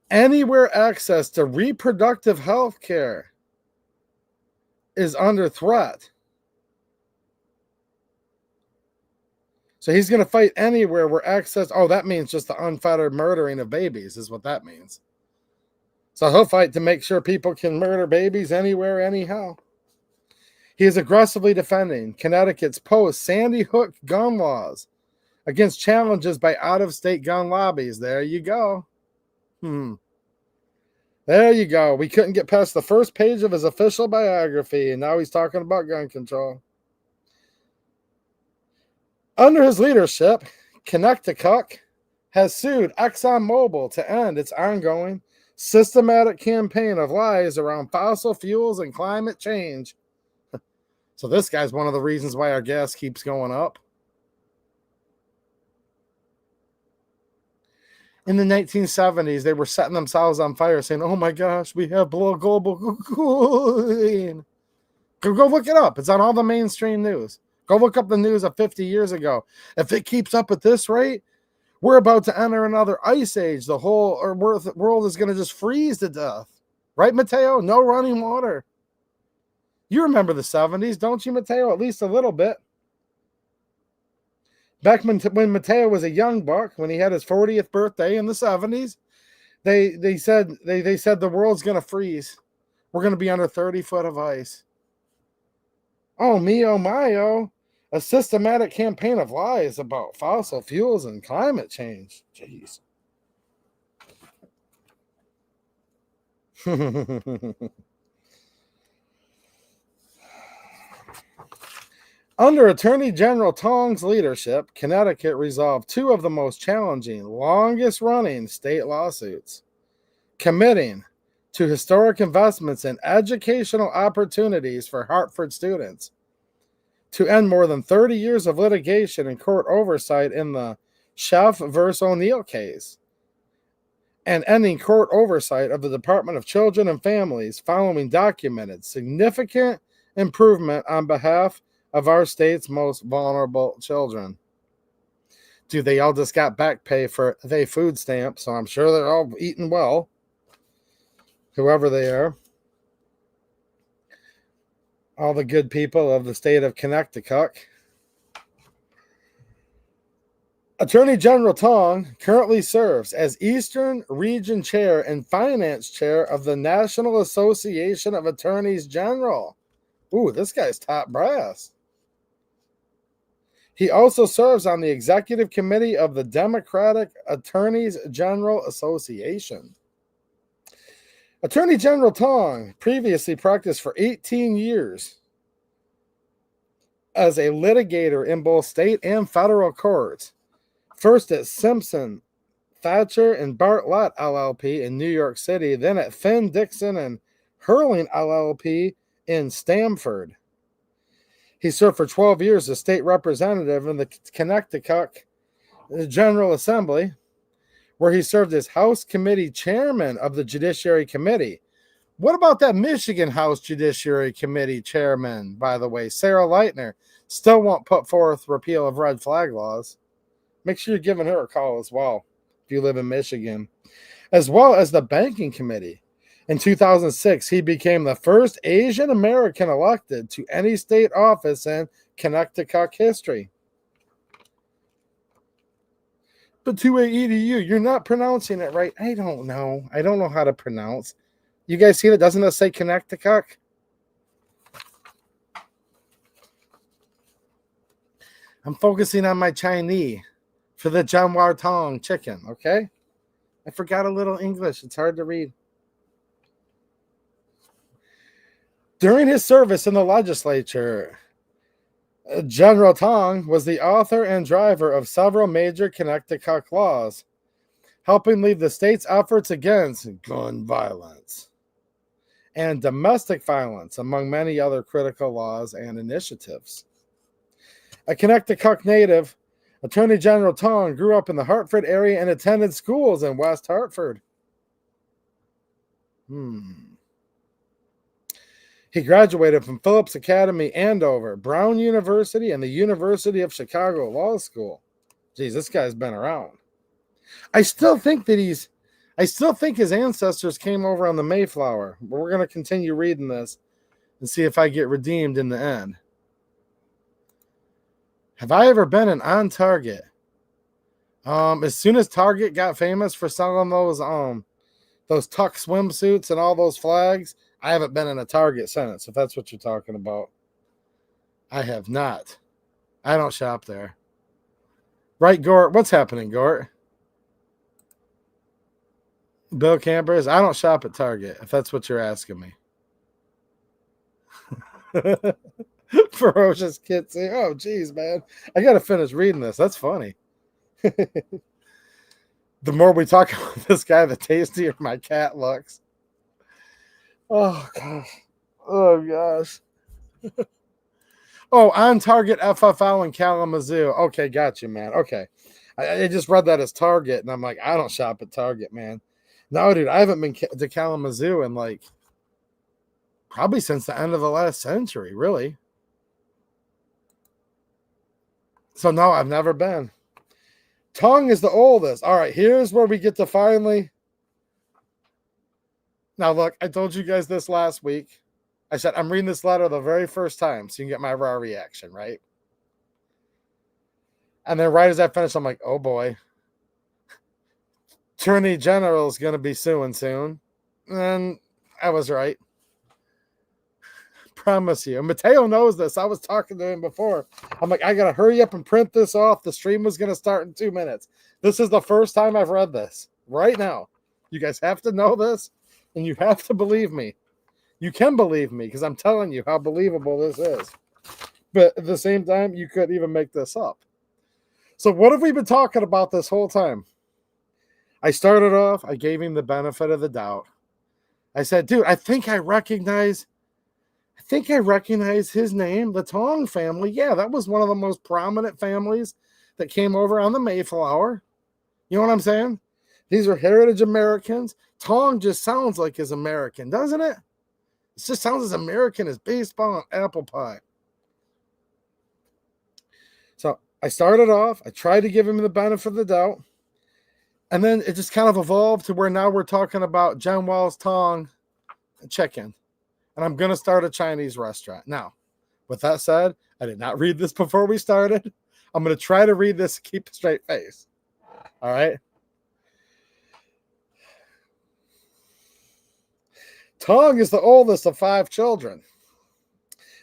anywhere access to reproductive health care is under threat. So he's going to fight anywhere where access... Oh, that means just the unfettered murdering of babies is what that means. So he'll fight to make sure people can murder babies anywhere, anyhow. He is aggressively defending Connecticut's post-Sandy Hook gun laws against challenges by out-of-state gun lobbies. There you go. There you go. We couldn't get past the first page of his official biography, and now he's talking about gun control. Under his leadership, Connecticut has sued ExxonMobil to end its ongoing systematic campaign of lies around fossil fuels and climate change. So this guy's one of the reasons why our gas keeps going up. In the 1970s, they were setting themselves on fire saying, oh my gosh, we have global cooling. Go look it up. It's on all the mainstream news. Go look up the news of 50 years ago. If it keeps up at this rate, we're about to enter another ice age. The whole world is going to just freeze to death. Right, Mateo? No running water. You remember the 70s, don't you, Mateo? At least a little bit. Back when Mateo was a young buck, when he had his 40th birthday in the 70s, they said the world's going to freeze. We're going to be under 30 foot of ice. Oh, me, oh, my, oh. A systematic campaign of lies about fossil fuels and climate change. Jeez. Under Attorney General Tong's leadership, Connecticut resolved two of the most challenging, longest-running state lawsuits, committing to historic investments in educational opportunities for Hartford students, to end more than 30 years of litigation and court oversight in the Sheff versus O'Neill case, and ending court oversight of the Department of Children and Families following documented significant improvement on behalf of our state's most vulnerable children. Dude, they all just got back pay for their food stamps, so I'm sure they're all eating well, whoever they are. All the good people of the state of Connecticut. Attorney General Tong currently serves as Eastern Region Chair and Finance Chair of the National Association of Attorneys General. Ooh, this guy's top brass. He also serves on the Executive Committee of the Democratic Attorneys General Association. Attorney General Tong previously practiced for 18 years as a litigator in both state and federal courts. First at Simpson, Thatcher, and Bartlett LLP in New York City, then at Finn, Dixon, and Hurling LLP in Stamford. He served for 12 years as state representative in the Connecticut General Assembly, where he served as House Committee Chairman of the Judiciary Committee. What about that Michigan House Judiciary Committee Chairman, by the way? Sarah Leitner still won't put forth repeal of red flag laws. Make sure you're giving her a call as well if you live in Michigan. As well as the Banking Committee. In 2006, he became the first Asian American elected to any state office in Connecticut history. But to EDU, you're not pronouncing it right. I don't know. I don't know how to pronounce. You guys see that? Doesn't it say Connecticut? I'm focusing on my Chinese for the Janwar Tong chicken, okay? I forgot a little English. It's hard to read. During his service in the legislature, General Tong was the author and driver of several major Connecticut laws, helping lead the state's efforts against gun violence and domestic violence, among many other critical laws and initiatives. A Connecticut native, Attorney General Tong grew up in the Hartford area and attended schools in West Hartford. He graduated from Phillips Academy, Andover, Brown University, and the University of Chicago Law School. Geez, this guy's been around. I still think his ancestors came over on the Mayflower. But we're going to continue reading this and see if I get redeemed in the end. Have I ever been an On Target? As soon as Target got famous for selling those tuck swimsuits and all those flags, I haven't been in a Target since, if that's what you're talking about. I have not. I don't shop there. Right, Gort? What's happening, Gort? Bill Campers? I don't shop at Target, if that's what you're asking me. Ferocious Kitsy. Oh, geez, man. I got to finish reading this. That's funny. The more we talk about this guy, the tastier my cat looks. Oh, gosh. Oh, gosh. Oh, On Target FFL in Kalamazoo. Okay, got you, man. Okay. I just read that as Target, and I'm like, I don't shop at Target, man. No, dude, I haven't been to Kalamazoo in like probably since the end of the last century, really. So no, I've never been. Tong is the oldest. All right, here's where we get to finally. Now, look, I told you guys this last week. I said, I'm reading this letter the very first time so you can get my raw reaction, right? And then right as I finish, I'm like, oh boy. Attorney General is going to be suing soon. And I was right. Promise you. Mateo knows this. I was talking to him before. I'm like, I got to hurry up and print this off. The stream was going to start in 2 minutes. This is the first time I've read this right now. You guys have to know this, and you have to believe me. You can believe me because I'm telling you how believable this is. But at the same time, you could even make this up. So what have we been talking about this whole time? I started off, I gave him the benefit of the doubt. I said, dude, I think I recognize his name, the Tong family. Yeah, that was one of the most prominent families that came over on the Mayflower. You know what I'm saying? These are heritage Americans. Tong just sounds like his American, doesn't it? It just sounds as American as baseball and apple pie. So I started off, I tried to give him the benefit of the doubt. And then it just kind of evolved to where now we're talking about Jen Wall's Tong chicken. And I'm going to start a Chinese restaurant. Now, with that said, I did not read this before we started. I'm going to try to read this and keep a straight face. All right. Tong is the oldest of 5 children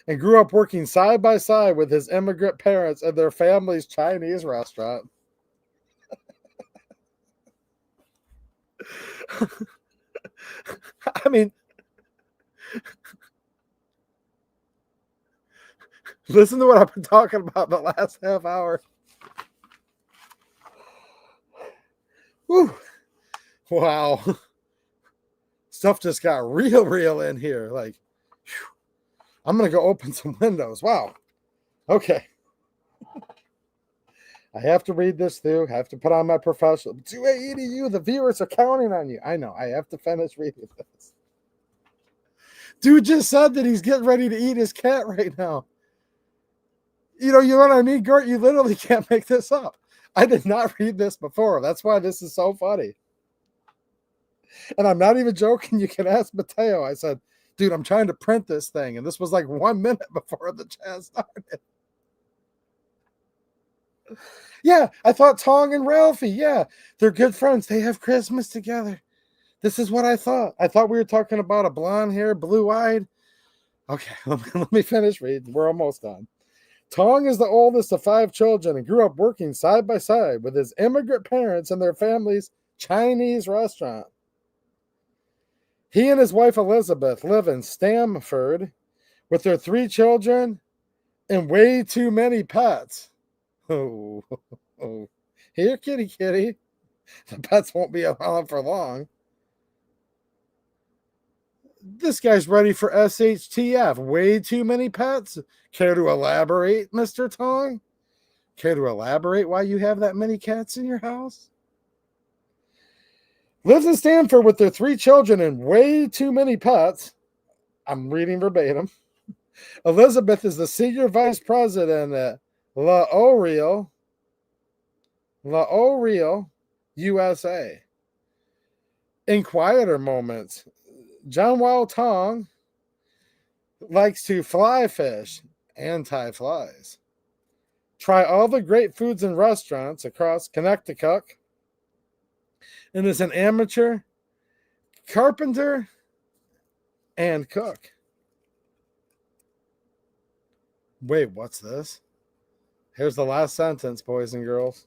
and grew up working side by side with his immigrant parents at their family's Chinese restaurant. I mean, listen to what I've been talking about the last half hour. Whew. Wow. Stuff just got real in here. Like, whew. I'm going to go open some windows. Wow. Okay. I have to read this through. I have to put on my professional. Edu, the viewers are counting on you. I know. I have to finish reading this. Dude just said that he's getting ready to eat his cat right now. You know what I mean, Gert? You literally can't make this up. I did not read this before. That's why this is so funny. And I'm not even joking. You can ask Mateo. I said, dude, I'm trying to print this thing. And this was like 1 minute before the chat started. Yeah, I thought Tong and Ralphie, yeah, they're good friends. They have Christmas together. This is what I thought. I thought we were talking about a blonde hair, blue-eyed. Okay, let me finish reading. We're almost done. Tong is the oldest of 5 children and grew up working side by side with his immigrant parents and their family's Chinese restaurant. He and his wife Elizabeth live in Stamford with their 3 children and way too many pets. Oh, here, kitty. The pets won't be around for long. This guy's ready for SHTF. Way too many pets. Care to elaborate, Mr. Tong? Care to elaborate why you have that many cats in your house? Lives in Stanford with their 3 children and way too many pets. I'm reading verbatim. Elizabeth is the senior vice president at L'Oreal, USA. In quieter moments, John Wao Tong likes to fly fish, anti-flies. Try all the great foods and restaurants across Connecticut, and is an amateur carpenter and cook. Wait, what's this? Here's the last sentence, boys and girls.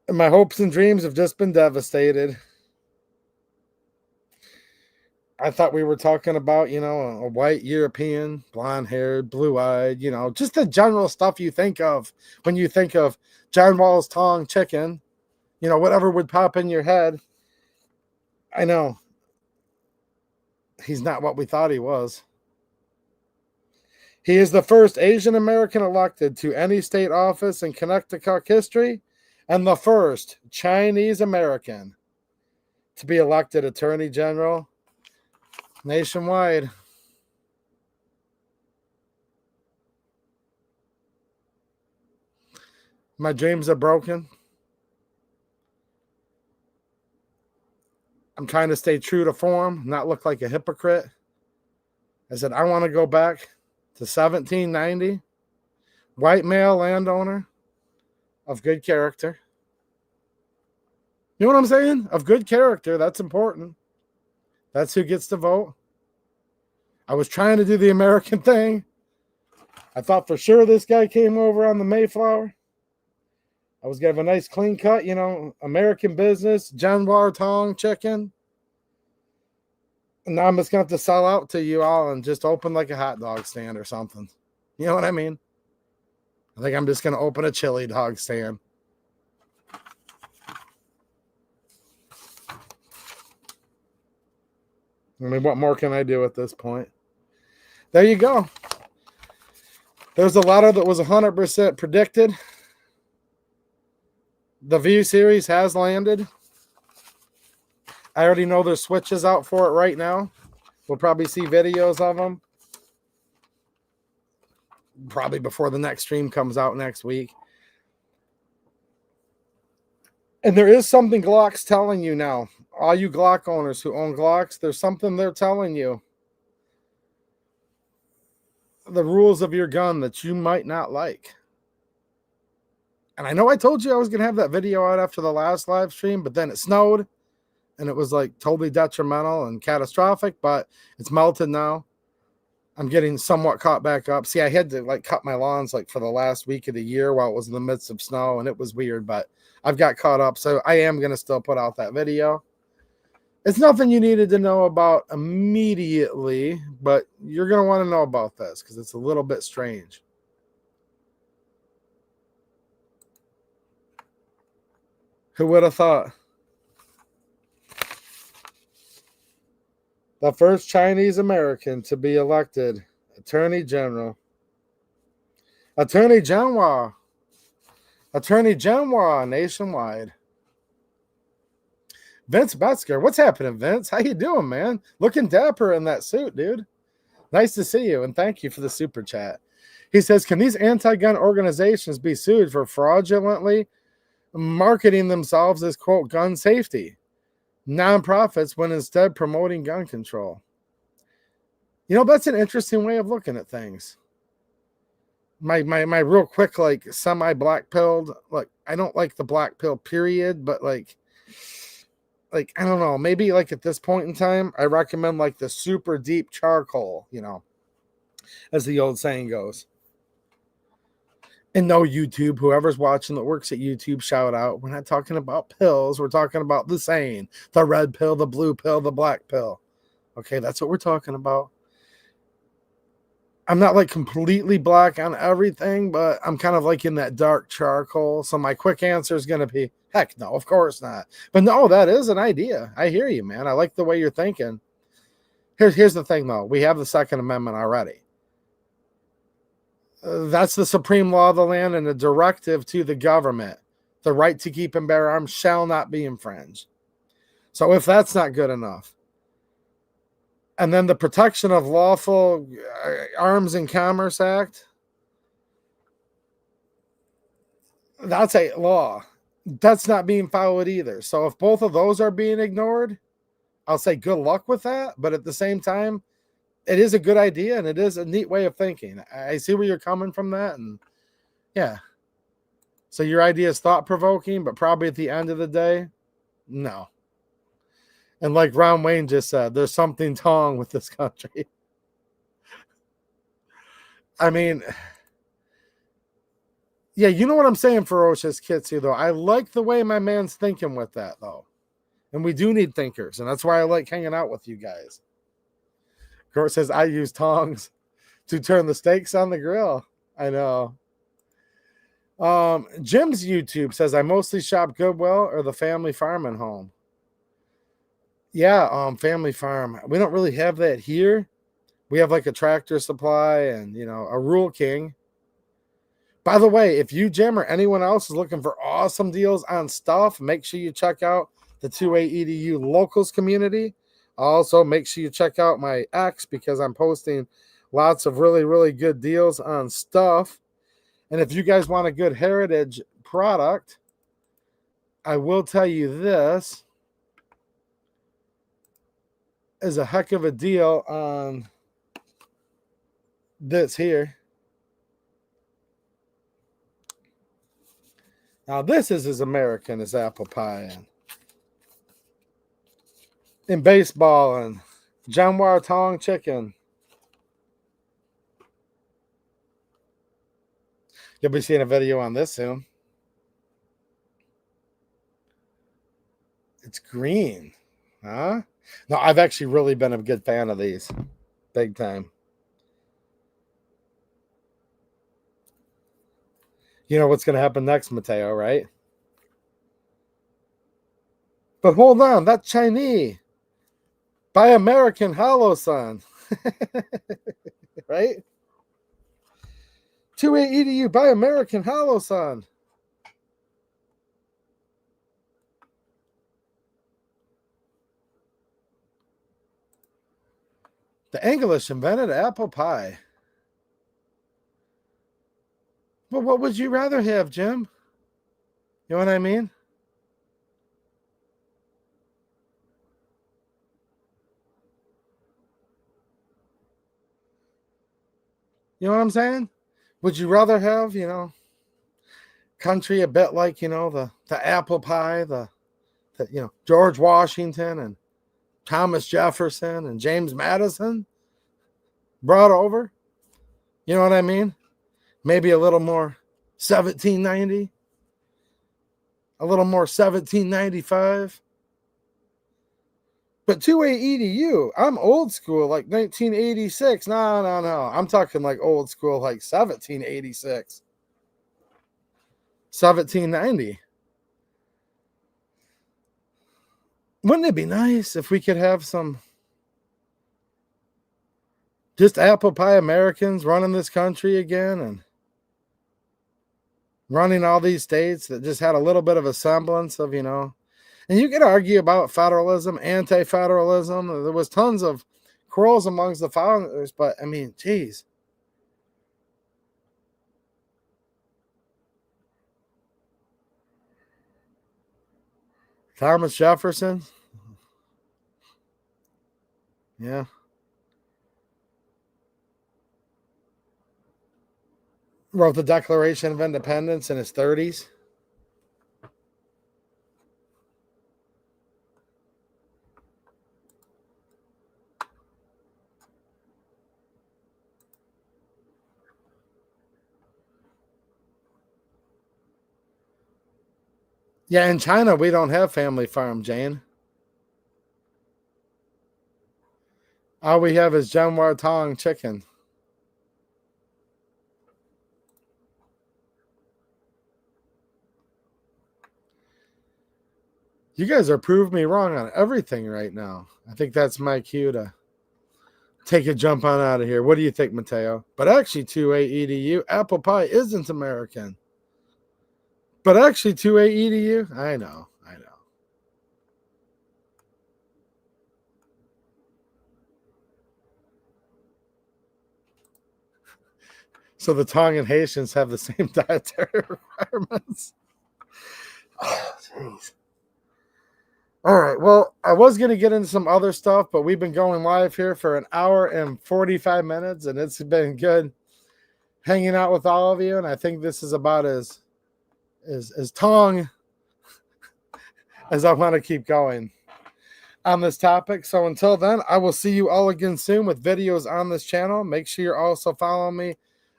My hopes and dreams have just been devastated. I thought we were talking about, a white European, blonde-haired, blue-eyed, just the general stuff you think of when you think of John Wall's Tong chicken, whatever would pop in your head. I know. He's not what we thought he was. He is the first Asian American elected to any state office in Connecticut history and the first Chinese American to be elected Attorney General Nationwide. My dreams are broken. I'm trying to stay true to form, not look like a hypocrite. I said, I want to go back to 1790. White male landowner of good character. You know what I'm saying? Of good character. That's important. That's who gets to vote. I was trying to do the American thing. I thought for sure this guy came over on the Mayflower. I was going to have a nice clean cut, you know, American business, Genwar Tong chicken. And now I'm just going to have to sell out to you all and just open like a hot dog stand or something. You know what I mean? I think I'm just going to open a chili dog stand. I mean, what more can I do at this point? There you go. There's a letter that was 100% predicted. The View series has landed. I already know there's switches out for it right now. We'll probably see videos of them. Probably before the next stream comes out next week. And there is something Glock's telling you now. All you Glock owners who own Glocks, there's something they're telling you. The rules of your gun that you might not like. And I know I told you I was going to have that video out after the last live stream, but then it snowed. And it was like totally detrimental and catastrophic, but it's melted now. I'm getting somewhat caught back up. See, I had to like cut my lawns like for the last week of the year while it was in the midst of snow, and it was weird, but I've got caught up. So I am going to still put out that video. It's nothing you needed to know about immediately, but you're going to want to know about this because it's a little bit strange. Who would have thought? The first Chinese American to be elected Attorney General. Attorney General nationwide. Vince Metzger. What's happening, Vince? How you doing, man? Looking dapper in that suit, dude. Nice to see you, and thank you for the super chat. He says, can these anti-gun organizations be sued for fraudulently marketing themselves as, quote, gun safety nonprofits when instead promoting gun control? You know, that's an interesting way of looking at things. My real quick, like, semi-black pilled, like, I don't like the black pill period, but like, I don't know, maybe like at this point in time, I recommend like the super deep charcoal, you know, as the old saying goes. And no, YouTube, whoever's watching that works at YouTube, shout out. We're not talking about pills. We're talking about the saying, the red pill, the blue pill, the black pill. Okay, that's what we're talking about. I'm not like completely black on everything, but I'm kind of like in that dark charcoal. So my quick answer is going to be, heck no, of course not. But no, that is an idea. I hear you, man. I like the way you're thinking. Here's the thing, though. We have the Second Amendment already. That's the supreme law of the land and a directive to the government. The right to keep and bear arms shall not be infringed. So if that's not good enough, and then the Protection of Lawful Arms and Commerce Act, that's a law. That's not being followed either. So if both of those are being ignored, I'll say good luck with that. But at the same time, it is a good idea, and it is a neat way of thinking. I see where you're coming from that, and yeah. So your idea is thought-provoking, but probably at the end of the day, no. And like Ron Wayne just said, there's something wrong with this country. I mean, yeah, you know what I'm saying, Ferocious Kitsy, though. I like the way my man's thinking with that, though. And we do need thinkers, and that's why I like hanging out with you guys. Gort says, I use tongs to turn the steaks on the grill. I know. Jim's YouTube says, I mostly shop Goodwill or the family farm and home. Yeah, family farm. We don't really have that here. We have like a Tractor Supply and, you know, a Rule King. By the way, if you, Jim, or anyone else is looking for awesome deals on stuff, make sure you check out the 2A EDU Locals community Also, make sure you check out my X because I'm posting lots of really, really good deals on stuff. And if you guys want a good heritage product, I will tell you this is a heck of a deal on this here. Now, this is as American as apple pie and in baseball and Tong chicken. You'll be seeing a video on this soon. It's green, huh? No, I've actually really been a good fan of these. Big time. You know what's going to happen next, Mateo, right? But hold on, that's Chinese. Buy American Hollow Son. Right? 2A EDU, buy American Hollow Son. The English invented apple pie. Well, what would you rather have, Jim? You know what I mean? You know what I'm saying? Would you rather have, country a bit like, the apple pie, the George Washington and Thomas Jefferson and James Madison brought over? You know what I mean? Maybe a little more 1790, a little more 1795. But 2A EDU, I'm old school, like 1986. No. I'm talking like old school, like 1786, 1790. Wouldn't it be nice if we could have some just apple pie Americans running this country again and running all these states that just had a little bit of a semblance of, and you could argue about federalism, anti-federalism. There was tons of quarrels amongst the founders, but I mean, geez. Thomas Jefferson. Yeah. Wrote the Declaration of Independence in his 30s. Yeah, in China, we don't have family farm, Jane. All we have is Tong chicken. You guys are proving me wrong on everything right now. I think that's my cue to take a jump on out of here. What do you think, Mateo? But actually, 2A EDU, apple pie isn't American. But actually, 2A EDU, I know. So the Tong and Haitians have the same dietary requirements. Oh, jeez. All right. Well, I was going to get into some other stuff, but we've been going live here for an hour and 45 minutes, and it's been good hanging out with all of you. And I think this is about as Tong as I want to keep going on this topic. So until then, I will see you all again soon with videos on this channel. Make sure you're also following me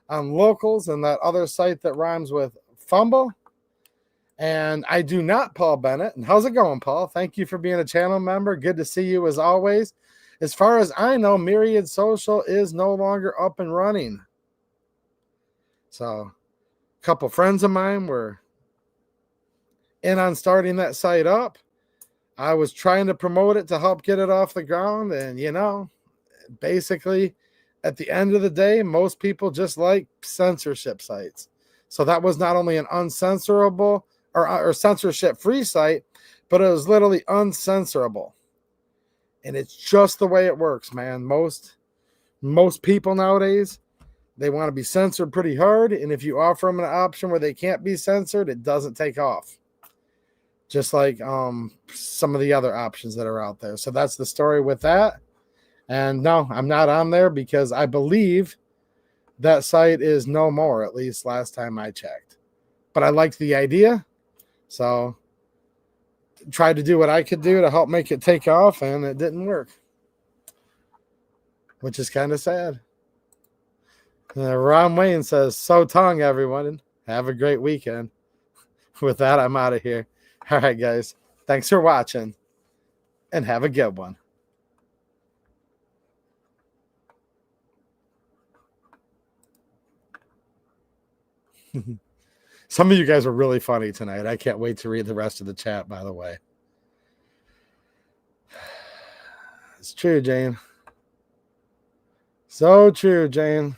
on Locals and that other site that rhymes with Fumble. And I do not Paul Bennett. And how's it going, Paul? Thank you for being a channel member. Good to see you as always. As far as I know, Myriad Social is no longer up and running. So a couple friends of mine were in on starting that site up. I was trying to promote it to help get it off the ground. And, basically, at the end of the day, most people just like censorship sites. So that was not only an uncensorable or censorship-free site, but it was literally uncensorable. And it's just the way it works, man. Most people nowadays, they want to be censored pretty hard. And if you offer them an option where they can't be censored, it doesn't take off. Just like some of the other options that are out there. So that's the story with that. And no, I'm not on there because I believe that site is no more, at least last time I checked. But I liked the idea. So tried to do what I could do to help make it take off, and it didn't work. Which is kind of sad. Ron Wayne says, so Tong, everyone. Have a great weekend. With that, I'm out of here. All right, guys. Thanks for watching, and have a good one. Some of you guys were really funny tonight. I can't wait to read the rest of the chat, by the way. It's true, Jane. So true, Jane.